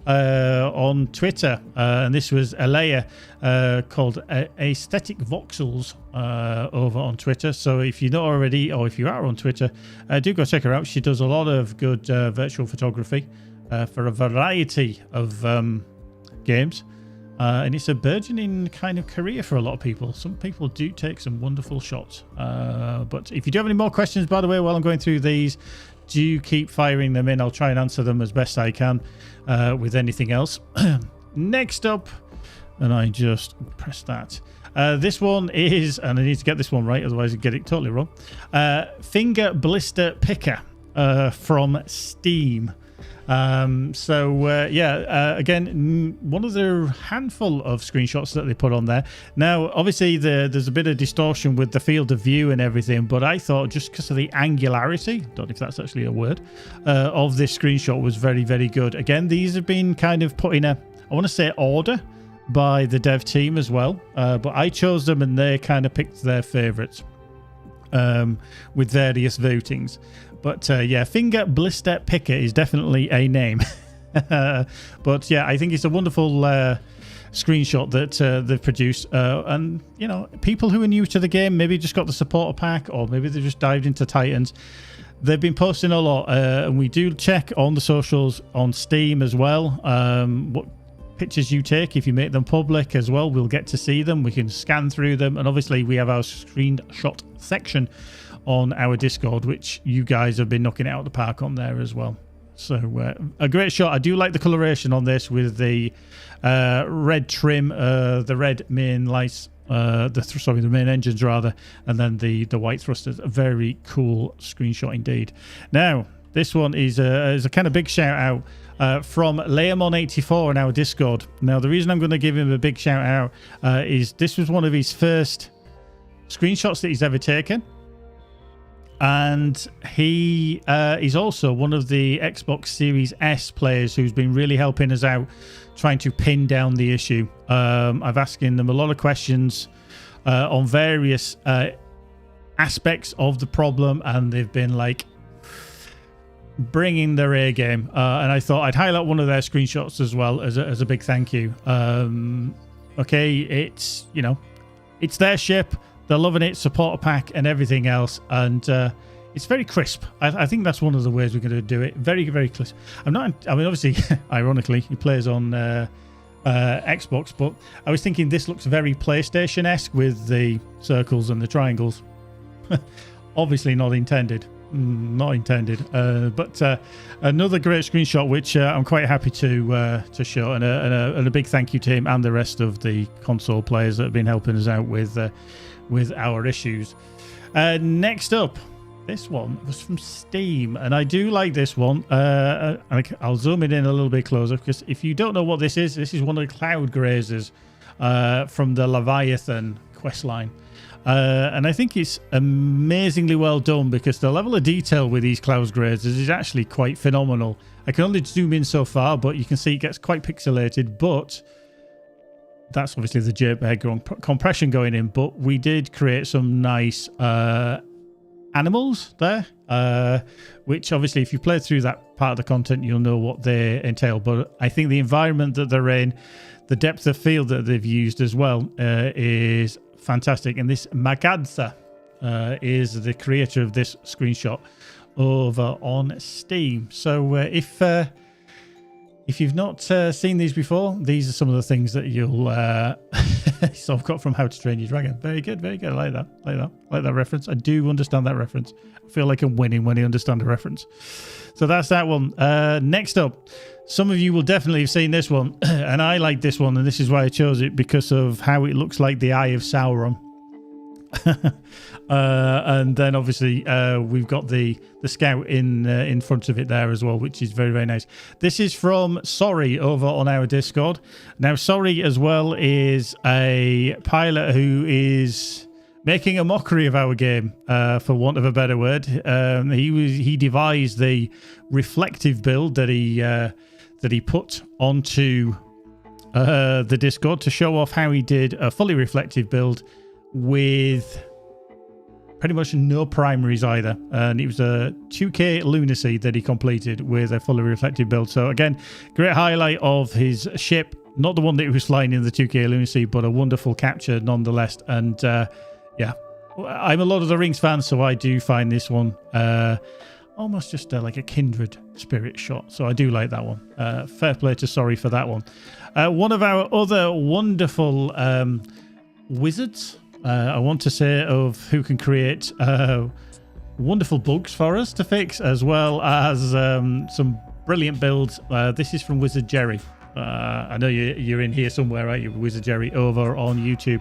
on Twitter, and this was Alea, called Aesthetic Voxels, over on Twitter. So if you're not already, or if you are on Twitter, do go check her out. She does a lot of good virtual photography for a variety of games, and it's a burgeoning kind of career for a lot of people. Some people do take some wonderful shots, but if you do have any more questions, by the way, while I'm going through these, do keep firing them in. I'll try and answer them as best I can with anything else. Next up, and I just press that. This one is, and I need to get this one right, otherwise I get it totally wrong. Finger Blister Picker from Steam. Again, one of the handful of screenshots that they put on there. Now, obviously, there's a bit of distortion with the field of view and everything, but I thought just because of the angularity, don't know if that's actually a word, of this screenshot was very, very good. Again, these have been kind of put in a, I want to say, order by the dev team as well, but I chose them and they kind of picked their favorites with various votings. But yeah, Finger Blister Picker is definitely a name. But yeah, I think it's a wonderful screenshot that they've produced. And, you know, people who are new to the game, maybe just got the supporter pack, or maybe they just dived into Titans. They've been posting a lot, and we do check on the socials on Steam as well. What pictures you take, if you make them public as well, we'll get to see them. We can scan through them. And obviously, we have our screenshot section on our Discord, which you guys have been knocking it out of the park on there as well. So a great shot. I do like the coloration on this with the red trim, the red main lights, the main engines rather, and then the white thrusters. A very cool screenshot indeed. Now, this one is a kind of big shout out from Leamon84 in our Discord. Now, the reason I'm going to give him a big shout out is this was one of his first screenshots that he's ever taken. And he is also one of the Xbox Series S players who's been really helping us out trying to pin down the issue. I've asked them a lot of questions on various aspects of the problem, and they've been like bringing their A game. And I thought I'd highlight one of their screenshots as well as a big thank you. Okay, it's, you know, it's their ship. They're loving it, supporter pack and everything else. And it's very crisp. I think that's one of the ways we're going to do it. Very, very crisp. I mean, obviously, ironically, he plays on Xbox, but I was thinking this looks very PlayStation-esque with the circles and the triangles. Obviously not intended. Not intended. But another great screenshot, which I'm quite happy to show. And a big thank you to him and the rest of the console players that have been helping us out with our issues. Next up, this one was from Steam, and I do like this one. I'll zoom it in a little bit closer, because if you don't know what this is one of the Cloud Grazers from the Leviathan questline. And I think it's amazingly well done, because the level of detail with these Cloud Grazers is actually quite phenomenal. I can only zoom in so far, but you can see it gets quite pixelated, but that's obviously the JPEG compression going in, but we did create some nice animals there, which obviously if you play through that part of the content, you'll know what they entail. But I think the environment that they're in, the depth of field that they've used as well, is fantastic. And this Magadza is the creator of this screenshot over on Steam. So if you've not seen these before, these are some of the things that you'll sort of got from How to Train Your Dragon. Very good, very good. I like that. Like that reference. I do understand that reference. I feel like I'm winning when I understand a reference. So that's that one. Next up, some of you will definitely have seen this one, and I like this one, and this is why I chose it, because of how it looks like the Eye of Sauron. And then obviously we've got the scout in front of it there as well, which is very, very nice. This is from Sorry over on our Discord. Now, Sorry as well is a pilot who is making a mockery of our game, for want of a better word. He devised the reflective build that he put onto the Discord to show off how he did a fully reflective build with pretty much no primaries either, and it was a 2K lunacy that he completed with a fully reflective build. So again, great highlight of his ship, not the one that he was flying in the 2K lunacy, but a wonderful capture nonetheless. And yeah, I'm a Lord of the Rings fan, so I do find this one almost just like a kindred spirit shot, so I do like that one. Fair play to Sorry for that one. One of our other wonderful wizards, I want to say, of who can create wonderful bugs for us to fix, as well as some brilliant builds. This is from Wizard Jerry. I know you're in here somewhere, right? You're Wizard Jerry over on YouTube.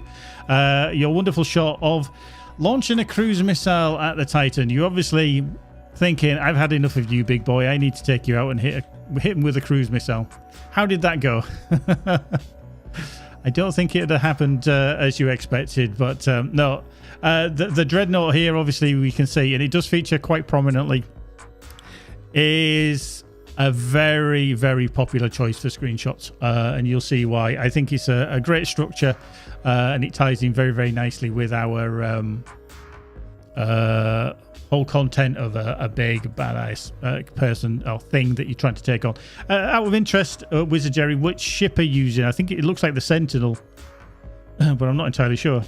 Your wonderful shot of launching a cruise missile at the Titan. You're obviously thinking, I've had enough of you, big boy. I need to take you out and hit him with a cruise missile. How did that go? I don't think it had happened as you expected, but no. The Dreadnought here, obviously, we can see, and it does feature quite prominently, is a very, very popular choice for screenshots, and you'll see why. I think it's a great structure, and it ties in very, very nicely with our whole content of a big, badass person or thing that you're trying to take on. Out of interest, Wizard Jerry, which ship are you using? I think it looks like the Sentinel, but I'm not entirely sure.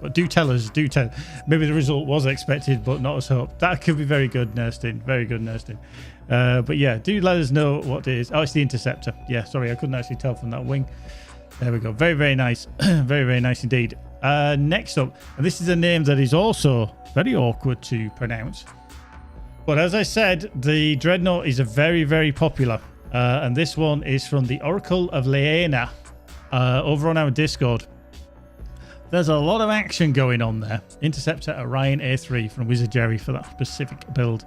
But do tell us, do tell. Maybe the result was expected, but not as hoped. That could be very good, Nurstin. Very good, Nurstin. But yeah, do let us know what it is. Oh, it's the Interceptor. Yeah, sorry, I couldn't actually tell from that wing. There we go. Very, very nice. Very, very nice indeed. Next up, and this is a name that is also very awkward to pronounce. But as I said, the Dreadnought is a very, very popular. And this one is from the Oracle of Leena over on our Discord. There's a lot of action going on there. Interceptor Orion A3 from Wizard Jerry for that specific build.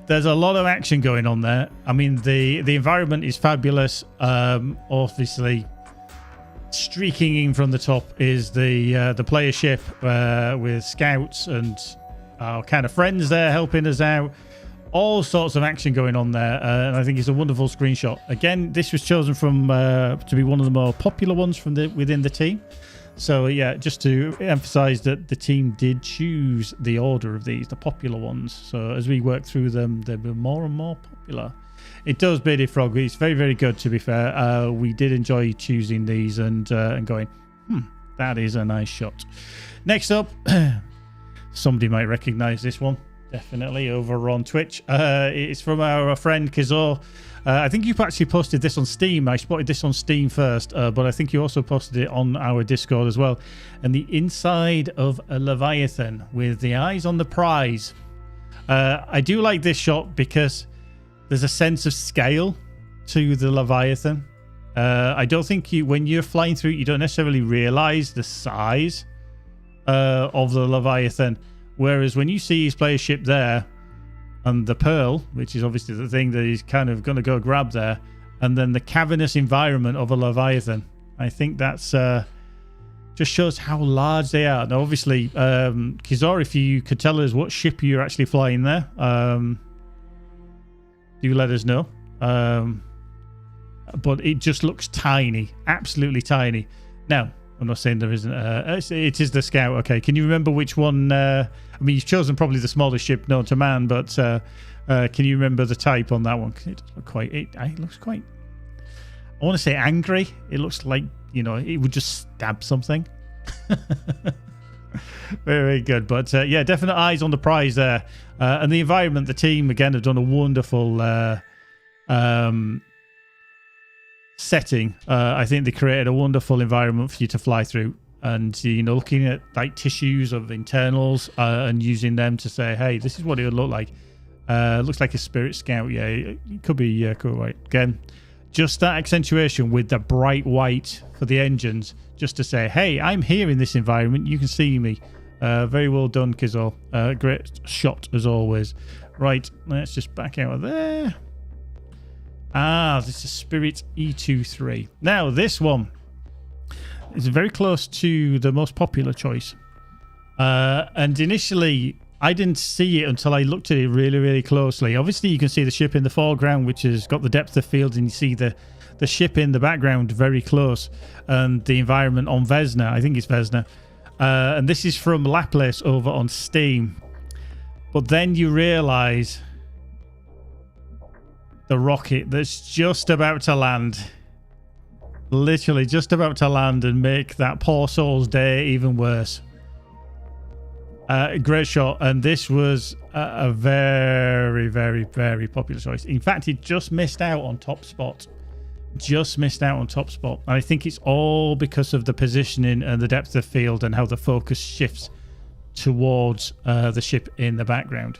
There's a lot of action going on there. I mean, the environment is fabulous. Obviously, streaking in from the top is the player ship with scouts and our kind of friends there helping us out. All sorts of action going on there, and I think it's a wonderful screenshot. Again, this was chosen from to be one of the more popular ones from within the team. So yeah, just to emphasize that the team did choose the order of these, the popular ones. So as we work through them, they'll be more and more popular. It does, Beardy Frog. It's very, very good, to be fair. We did enjoy choosing these and going, that is a nice shot. Next up, somebody might recognize this one. Definitely over on Twitch. It's from our friend Kizor. I think you actually posted this on Steam. I spotted this on Steam first, but I think you also posted it on our Discord as well. And the inside of a Leviathan with the eyes on the prize. I do like this shot because there's a sense of scale to the Leviathan. I don't think when you're flying through, you don't necessarily realize the size of the Leviathan. Whereas when you see his player ship there, and the Pearl, which is obviously the thing that he's kind of going to go grab there, and then the cavernous environment of a Leviathan, I think that's just shows how large they are. Now, obviously, Kizor, if you could tell us what ship you're actually flying there, do let us know. But it just looks tiny, absolutely tiny. Now, I'm not saying there isn't. It is the Scout. Okay, can you remember which one? I mean, you've chosen probably the smallest ship known to man, but can you remember the type on that one? It doesn't look quite. It looks quite. I want to say angry. It looks like, you know, it would just stab something. Very, very good. But yeah, definite eyes on the prize there. And the environment, the team again have done a wonderful setting. I think they created a wonderful environment for you to fly through, and you know, looking at like tissues of internals and using them to say, hey, this is what it would look like. Looks like a Spirit Scout. Yeah, it could be cool, right? Again, just that accentuation with the bright white for the engines, just to say, hey, I'm here in this environment, you can see me. Very well done, Kizol. Great shot as always. Right, let's just back out of there. This is Spirit E23. Now, this one is very close to the most popular choice. And initially, I didn't see it until I looked at it really, really closely. Obviously, you can see the ship in the foreground, which has got the depth of field, and you see the ship in the background very close, and the environment on Vesna. I think it's Vesna. And this is from Laplace over on Steam. But then you realize the rocket that's just about to land, literally just about to land and make that poor soul's day even worse. Great shot. And this was a very, very, very popular choice. In fact, it just missed out on top spot. And I think it's all because of the positioning and the depth of field and how the focus shifts towards the ship in the background.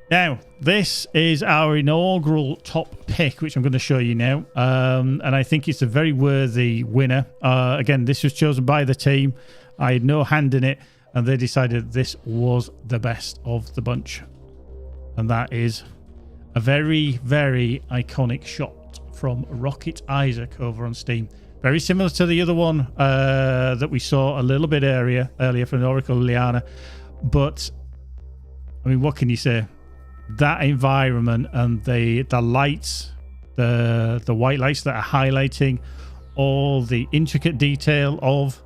Now, this is our inaugural top pick, which I'm going to show you now. And I think it's a very worthy winner. Again, this was chosen by the team. I had no hand in it, and they decided this was the best of the bunch. And that is a very, very iconic shot from Rocket Isaac over on Steam. Very similar to the other one that we saw a little bit earlier from Oracle Liana. But, I mean, what can you say? That environment and the lights, the white lights that are highlighting all the intricate detail of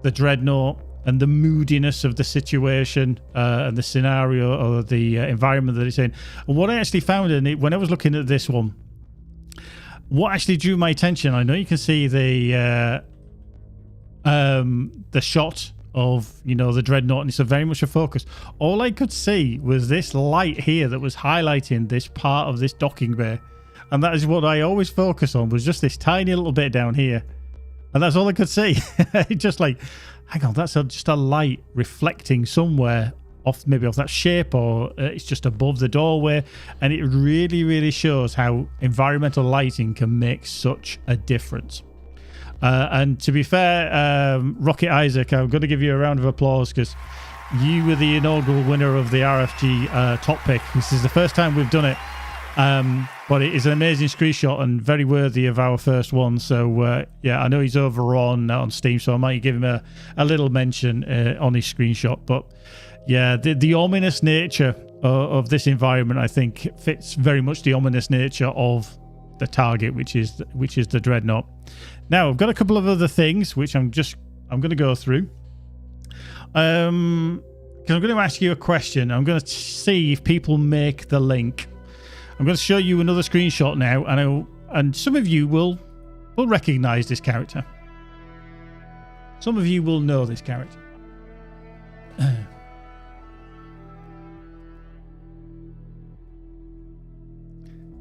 the Dreadnought and the moodiness of the situation and the scenario or the environment that it's in. And what I actually found in it, when I was looking at this one, what actually drew my attention, I know you can see the shot of, you know, the Dreadnought, and it's very much a focus. All I could see was this light here that was highlighting this part of this docking bay, and that is what I always focus on, was just this tiny little bit down here, and that's all I could see. Just like, hang on, that's just a light reflecting somewhere off, maybe off that shape, or it's just above the doorway. And it really, really shows how environmental lighting can make such a difference. And to be fair, Rocket Isaac, I'm going to give you a round of applause because you were the inaugural winner of the RFG top pick. This is the first time we've done it, but it is an amazing screenshot and very worthy of our first one. So yeah, I know he's over on Steam, so I might give him a little mention on his screenshot. But yeah, the ominous nature of this environment, I think, fits very much the ominous nature of the target, which is the Dreadnought. Now, I've got a couple of other things which I'm going to go through. Because I'm going to ask you a question. I'm going to see if people make the link. I'm going to show you another screenshot now, and some of you will recognize this character. Some of you will know this character.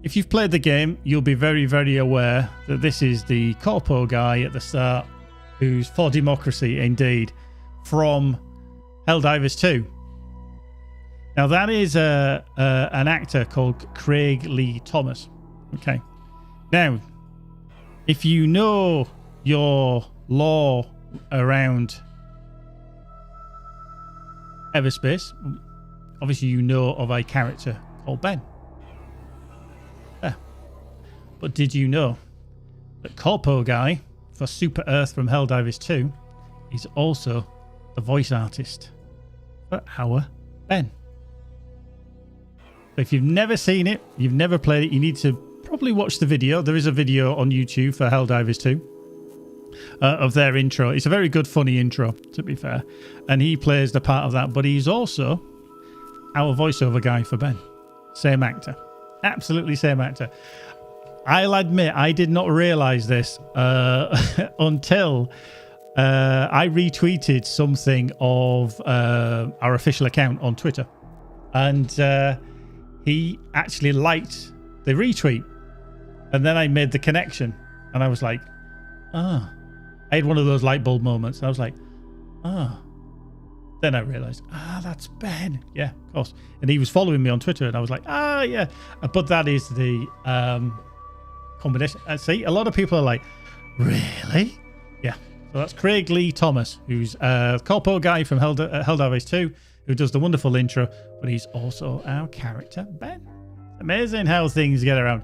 If you've played the game, you'll be very, very aware that this is the corpo guy at the start, who's for democracy indeed, from Helldivers 2. Now that is an actor called Craig Lee Thomas. Okay. Now, if you know your lore around EVERSPACE, obviously you know of a character called Ben. But did you know that Corpo Guy for Super Earth from Helldivers 2 is also the voice artist for our Ben? So if you've never seen it, you've never played it, you need to probably watch the video. There is a video on YouTube for Helldivers 2 of their intro. It's a very good, funny intro, to be fair. And he plays the part of that, but he's also our voiceover guy for Ben. Same actor. Absolutely same actor. I'll admit I did not realize this until I retweeted something of our official account on Twitter, and he actually liked the retweet, and then I made the connection, and I was like, I had one of those light bulb moments, and I was like, then I realized, that's Ben. Yeah, of course. And he was following me on Twitter, and I was like, yeah. But that is the combination. And see, a lot of people are like, really? Yeah. So that's Craig Lee Thomas, who's a corpo guy from Helldivers 2, who does the wonderful intro, but he's also our character, Ben. Amazing how things get around.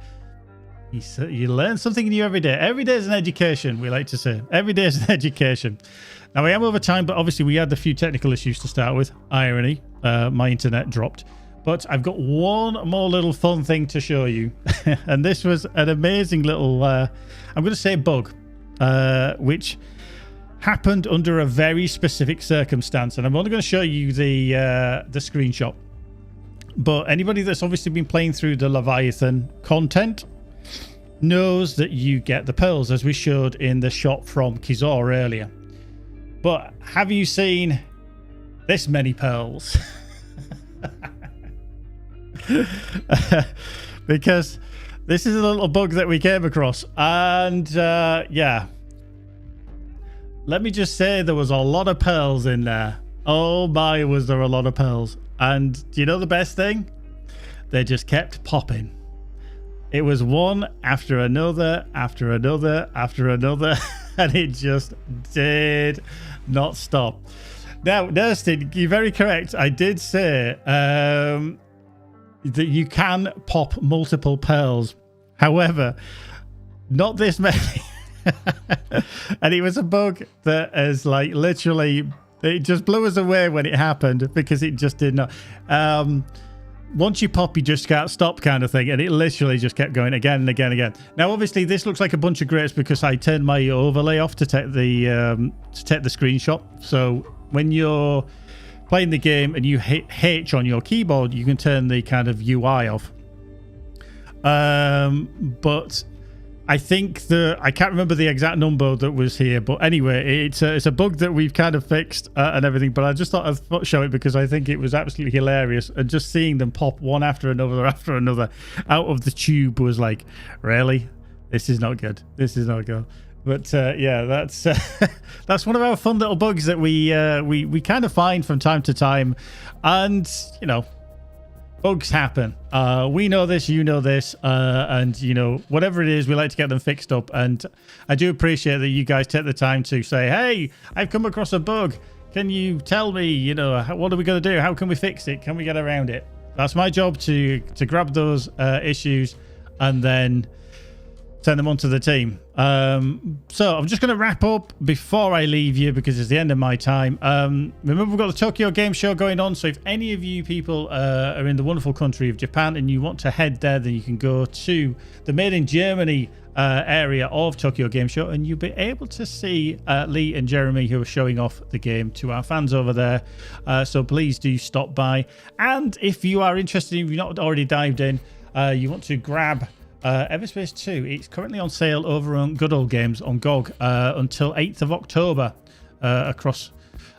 You learn something new every day. Every day is an education, we like to say. Every day is an education. Now, I am over time, but obviously we had a few technical issues to start with. Irony, my internet dropped. But I've got one more little fun thing to show you. And this was an amazing little, I'm going to say bug, which happened under a very specific circumstance. And I'm only going to show you the screenshot. But anybody that's obviously been playing through the Leviathan content knows that you get the pearls, as we showed in the shot from Kizor earlier. But have you seen this many pearls? Because this is a little bug that we came across. And yeah, let me just say there was a lot of pearls in there. Oh my, was there a lot of pearls. And do you know the best thing? They just kept popping. It was one after another, after another, after another, and it just did not stop. Now, Nurstin, you're very correct. I did say that you can pop multiple pearls. However, not this many. And it was a bug that is like literally, it just blew us away when it happened because it just did not. Once you pop, you just can't stop kind of thing. And it literally just kept going again and again and again. Now, obviously, this looks like a bunch of grapes because I turned my overlay off to take the screenshot. So when you're playing the game and you hit H on your keyboard, you can turn the kind of UI off. But I think I can't remember the exact number that was here, but anyway, it's a bug that we've kind of fixed and everything. But I just thought I'd show it because I think it was absolutely hilarious, and just seeing them pop one after another out of the tube was like, really, this is not good. This is not good. But yeah, that's that's one of our fun little bugs that we kind of find from time to time, and you know. Bugs happen. We know this, you know this, and you know, whatever it is, we like to get them fixed up. And I do appreciate that you guys take the time to say, hey, I've come across a bug. Can you tell me, you know, what are we going to do? How can we fix it? Can we get around it? That's my job to grab those issues and then send them onto the team. So I'm just going to wrap up before I leave you because it's the end of my time. Remember, we've got the Tokyo Game Show going on. So if any of you people are in the wonderful country of Japan and you want to head there, then you can go to the Made in Germany area of Tokyo Game Show, and you'll be able to see Lee and Jeremy, who are showing off the game to our fans over there. So please do stop by. And if you are interested, if you've not already dived in, you want to grab EVERSPACE 2, it's currently on sale over on Good Old Games on GOG until 8th of October across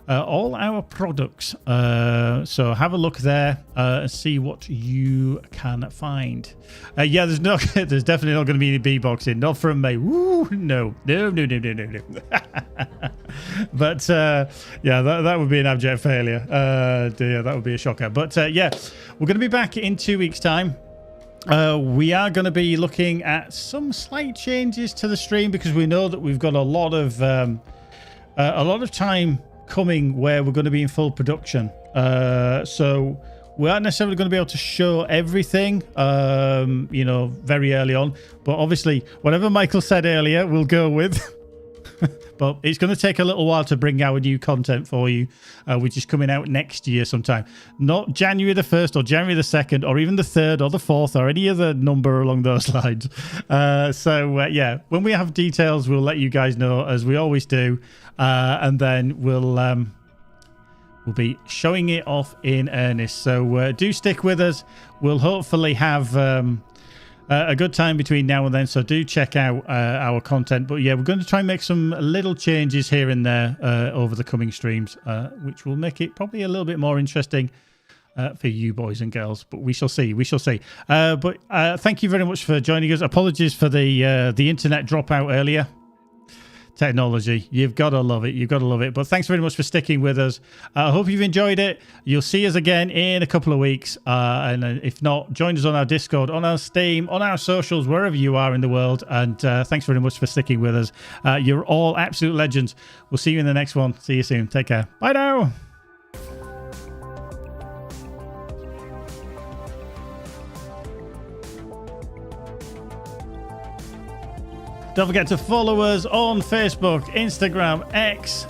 all our products. So have a look there and see what you can find. Yeah, there's definitely not going to be any B-boxing. Not from me. Woo, no. But yeah, that would be an abject failure. Dear, that would be a shocker. But yeah, we're going to be back in 2 weeks' time. We are going to be looking at some slight changes to the stream because we know that we've got a lot of time coming where we're going to be in full production. So we aren't necessarily going to be able to show everything, you know, very early on. But obviously, whatever Michael said earlier, we'll go with. But it's going to take a little while to bring our new content for you, which is coming out next year sometime. Not January the 1st or January the 2nd or even the 3rd or the 4th or any other number along those lines. So, yeah, when we have details, we'll let you guys know, as we always do. And then we'll be showing it off in earnest. So do stick with us. We'll hopefully have a good time between now and then, so do check out our content. But yeah, we're going to try and make some little changes here and there over the coming streams, which will make it probably a little bit more interesting for you boys and girls. But we shall see. But thank you very much for joining us. Apologies for the internet dropout earlier. Technology, you've got to love it. But thanks very much for sticking with us. I hope you've enjoyed it. You'll see us again in a couple of weeks, and if not, join us on our Discord, on our Steam, on our socials, wherever you are in the world. And thanks very much for sticking with us. You're all absolute legends. We'll see you in the next one. See you soon. Take care. Bye now. Don't forget to follow us on Facebook, Instagram, X,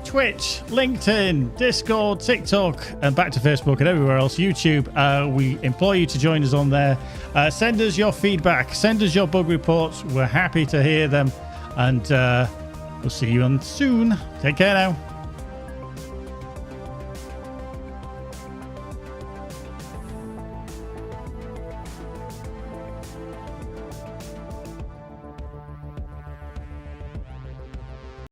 Twitch, LinkedIn, Discord, TikTok, and back to Facebook and everywhere else, YouTube. We implore you to join us on there. Send us your feedback. Send us your bug reports. We're happy to hear them. And we'll see you on soon. Take care now.